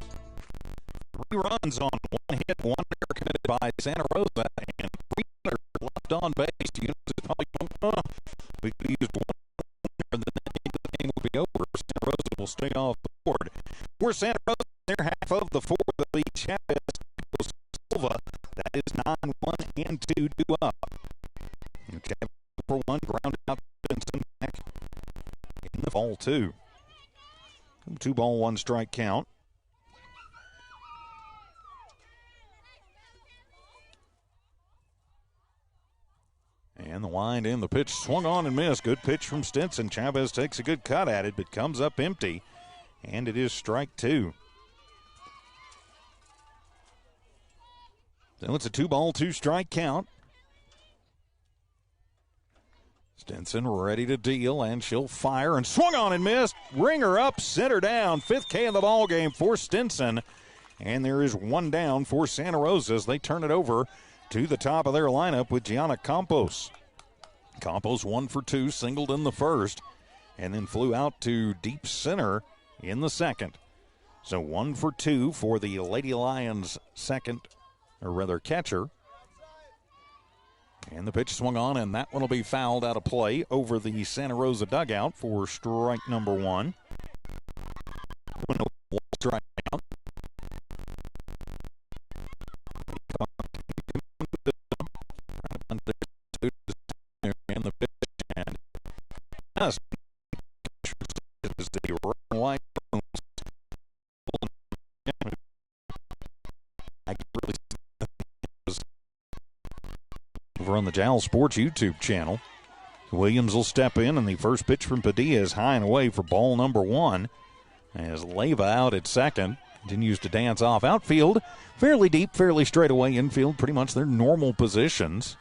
3 runs on 1 hit, 1 error committed by Santa Rosa, and 3 runners left on base. Eunice is probably we could use 1 and then the game will be over. Santa Rosa will stay off the board. For Santa Rosa, they're half of the 4th. The lead Chavez Silva. That is 9-1 and 2 due up. Chavez for 1, grounded out Benson back in the ball 2. 2-ball, 1-strike count. And the wind in, the pitch swung on and missed. Good pitch from Stinson. Chavez takes a good cut at it, but comes up empty. And it is strike 2. So it's a 2-ball, 2-strike count. Stinson ready to deal, and she'll fire, and swung on and missed. Ringer up, center down. 5th K of the ball game for Stinson. And there is 1 down for Santa Rosa as they turn it over to the top of their lineup with Gianna Campos. Campos 1 for 2, singled in the first, and then flew out to deep center in the second. So 1 for 2 for the Lady Lions second, or rather catcher. And the pitch swung on, and that one will be fouled out of play over the Santa Rosa dugout for strike number 1. Strike out. And the pitch, and is the white over on the Jowl Sports YouTube channel. Williams will step in, and the first pitch from Padilla is high and away for ball number 1. As Leyva out at second, continues to dance off. Outfield, fairly deep, fairly straight away. Infield, pretty much their normal positions.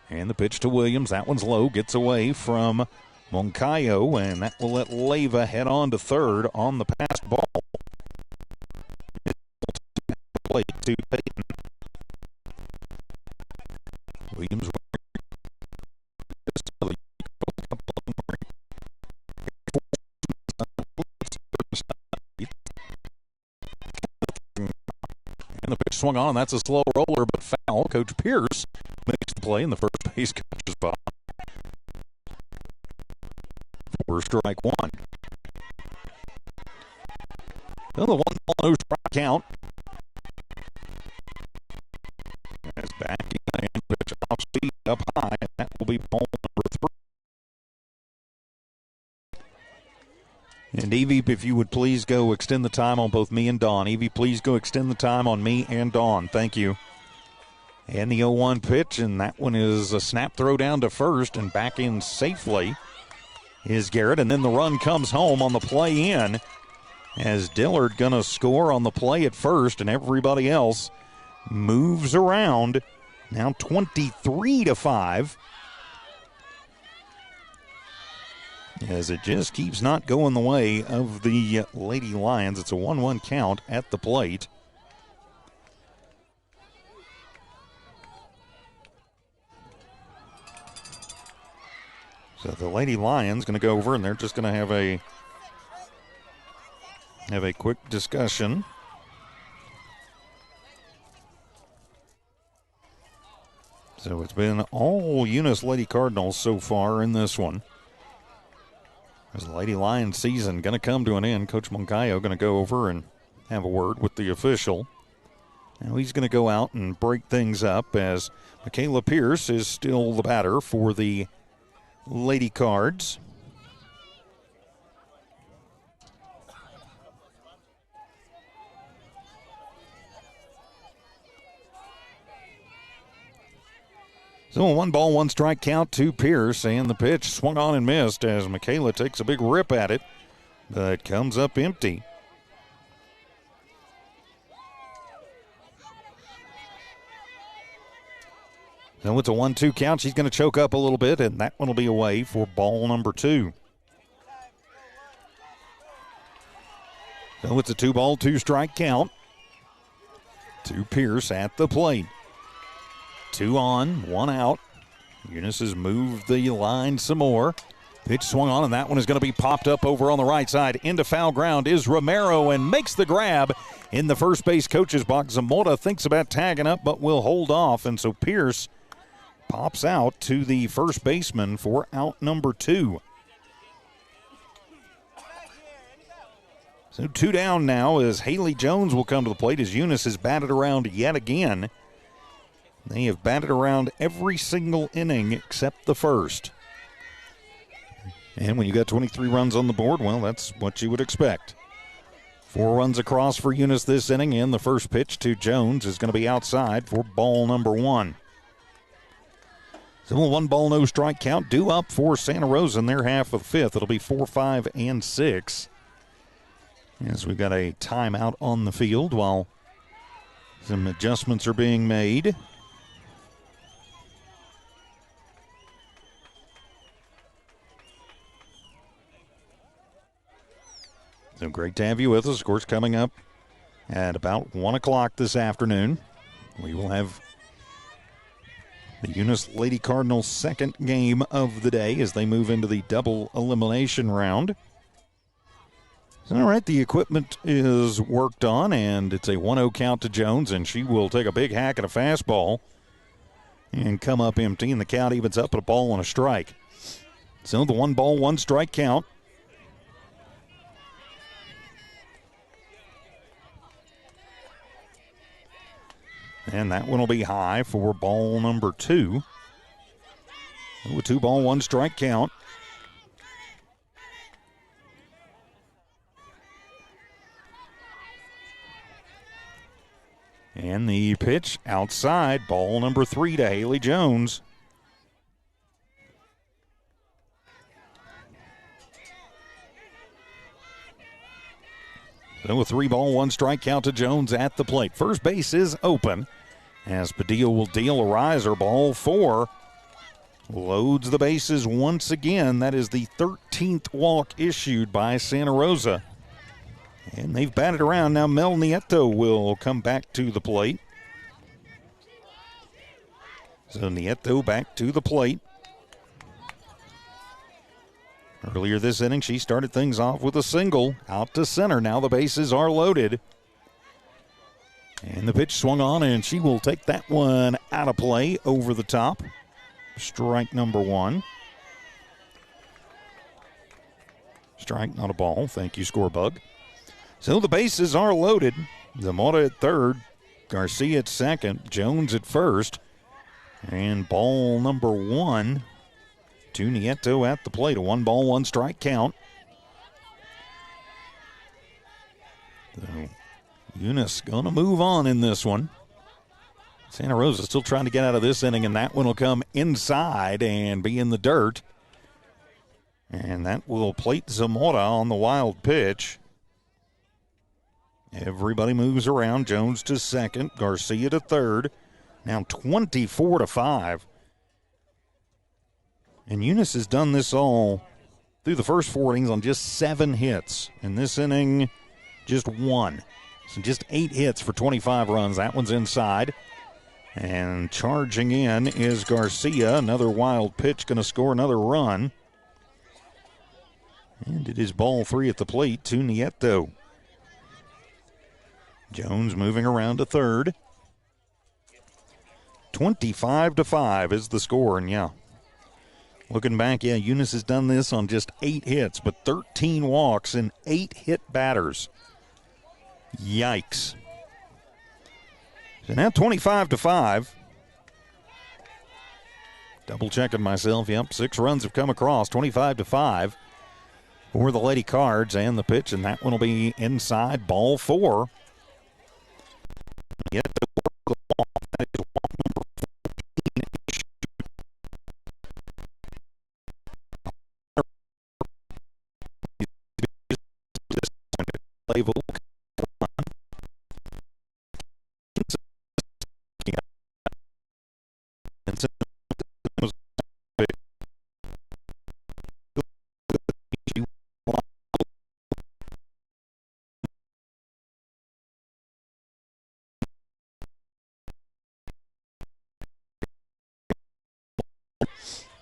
And the pitch to Williams, that one's low, gets away from Moncayo, and that will let Leyva head on to third on the passed ball. Play to Peyton. Williams. And the pitch swung on. That's a slow roller, but foul. Coach Pierce makes the play in the first base coach's box. For strike 1. Then the 1-ball no strike count. As back in and pitch off speed up high, and that will be ball number 3. And Evie, if you would please go extend the time on both me and Dawn. Evie, please go extend the time on me and Dawn. Thank you. And the 0-1 pitch, and that one is a snap throw down to first, and back in safely is Garrett. And then the run comes home on the play in, as Dillard going to score on the play at first, and everybody else moves around. Now 23-5. As it just keeps not going the way of the Lady Lions. It's a 1-1 count at the plate. So the Lady Lions going to go over, and they're just going to have a quick discussion. So it's been all Eunice Lady Cardinals so far in this one. As the Lady Lions season going to come to an end, Coach Moncayo going to go over and have a word with the official. Now he's going to go out and break things up, as Michaela Pierce is still the batter for the Lady Cards. So a 1-ball, 1-strike count to Pierce, and the pitch swung on and missed as Michaela takes a big rip at it, but comes up empty. So it's a 1-2 count. She's going to choke up a little bit, and that one will be away for ball number 2. So it's a 2-ball, 2-strike count to Pierce at the plate. 2 on, 1 out. Eunice has moved the line some more. Pitch swung on, and that one is going to be popped up over on the right side. Into foul ground is Romero, and makes the grab in the first base coach's box. Zamora thinks about tagging up, but will hold off, and so Pierce pops out to the first baseman for out number 2. So 2 down now as Haley Jones will come to the plate as Eunice has batted around yet again. They have batted around every single inning except the first. And when you got 23 runs on the board, well, that's what you would expect. 4 runs across for Eunice this inning, and the first pitch to Jones is going to be outside for ball number 1. So a 1-ball, no strike count due up for Santa Rosa in their half of the 5th. It'll be 4, 5, and 6. As we've got a timeout on the field while some adjustments are being made. So great to have you with us. Of course, coming up at about 1 o'clock this afternoon, we will have the Eunice Lady Cardinals' second game of the day as they move into the double elimination round. So, all right, the equipment is worked on, and it's a 1-0 count to Jones, and she will take a big hack at a fastball and come up empty, and the count evens up at a ball and a strike. So the 1-ball, 1-strike count. And that one will be high for ball number 2. A 2-ball, 1-strike count. And the pitch outside, ball number 3 to Haley Jones. So a 3-ball, 1-strike count to Jones at the plate. First base is open as Padilla will deal a riser. Ball 4. Loads the bases once again. That is the 13th walk issued by Santa Rosa. And they've batted around. Now Mel Nieto will come back to the plate. So Nieto back to the plate. Earlier this inning, she started things off with a single out to center. Now the bases are loaded. And the pitch swung on, and she will take that one out of play over the top. Strike number 1. Strike, not a ball. Thank you, Scorebug. So the bases are loaded. Zamora at third, Garcia at second, Jones at first. And ball number 1 to Nieto at the plate. A 1-ball, 1-strike count. So Eunice going to move on in this one. Santa Rosa still trying to get out of this inning, and that one will come inside and be in the dirt. And that will plate Zamora on the wild pitch. Everybody moves around. Jones to second, Garcia to third. Now 24-5. And Eunice has done this all through the first 4 innings on just 7 hits. In this inning, just 1. So just 8 hits for 25 runs. That one's inside. And charging in is Garcia. Another wild pitch, going to score another run. And it is ball 3 at the plate to Nieto. Jones moving around to third. 25-5 is the score. And yeah, looking back, yeah, Eunice has done this on just 8 hits, but 13 walks and 8 hit batters. Yikes. So now 25-5. Double checking myself. Yep, 6 runs have come across. 25-5 for the Lady Cards, and the pitch, and that one will be inside. Ball 4. Yet the work off. That is walk number 14.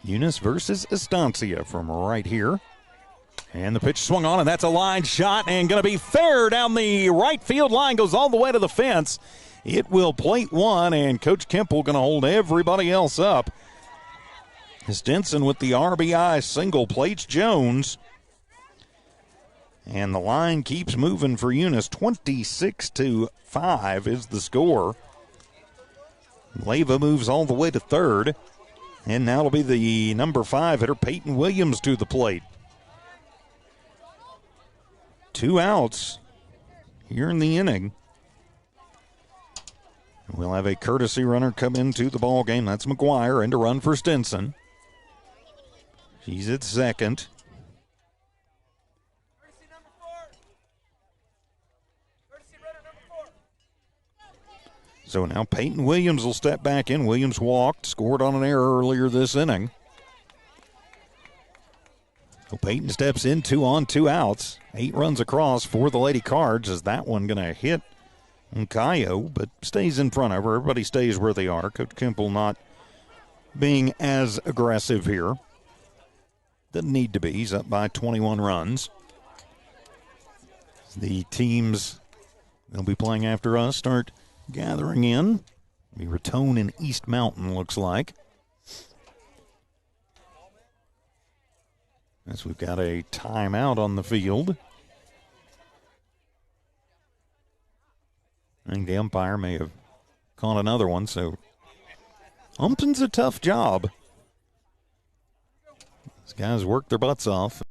Eunice versus Estancia from right here. And the pitch swung on, and that's a line shot, and going to be fair down the right field line. Goes all the way to the fence. It will plate 1, and Coach Kemple going to hold everybody else up. Stinson with the RBI single plates Jones. And the line keeps moving for Eunice. 26-5 is the score. Leyva moves all the way to third. And now it'll be the number 5 hitter, Peyton Williams, to the plate. 2 outs here in the inning. We'll have a courtesy runner come into the ball game. That's McGuire, and to run for Stinson. She's at second. So now Peyton Williams will step back in. Williams walked, scored on an error earlier this inning. So Peyton steps in, 2 on, 2 outs. 8 runs across for the Lady Cards. Is that one going to hit Nkayo, but stays in front of her. Everybody stays where they are. Coach Kemple not being as aggressive here. Doesn't need to be. He's up by 21 runs. The teams they'll be playing after us start gathering in. Be Raton and East Mountain, looks like. As we've got a timeout on the field. I think the umpire may have caught another one, so umping's a tough job. These guys work their butts off.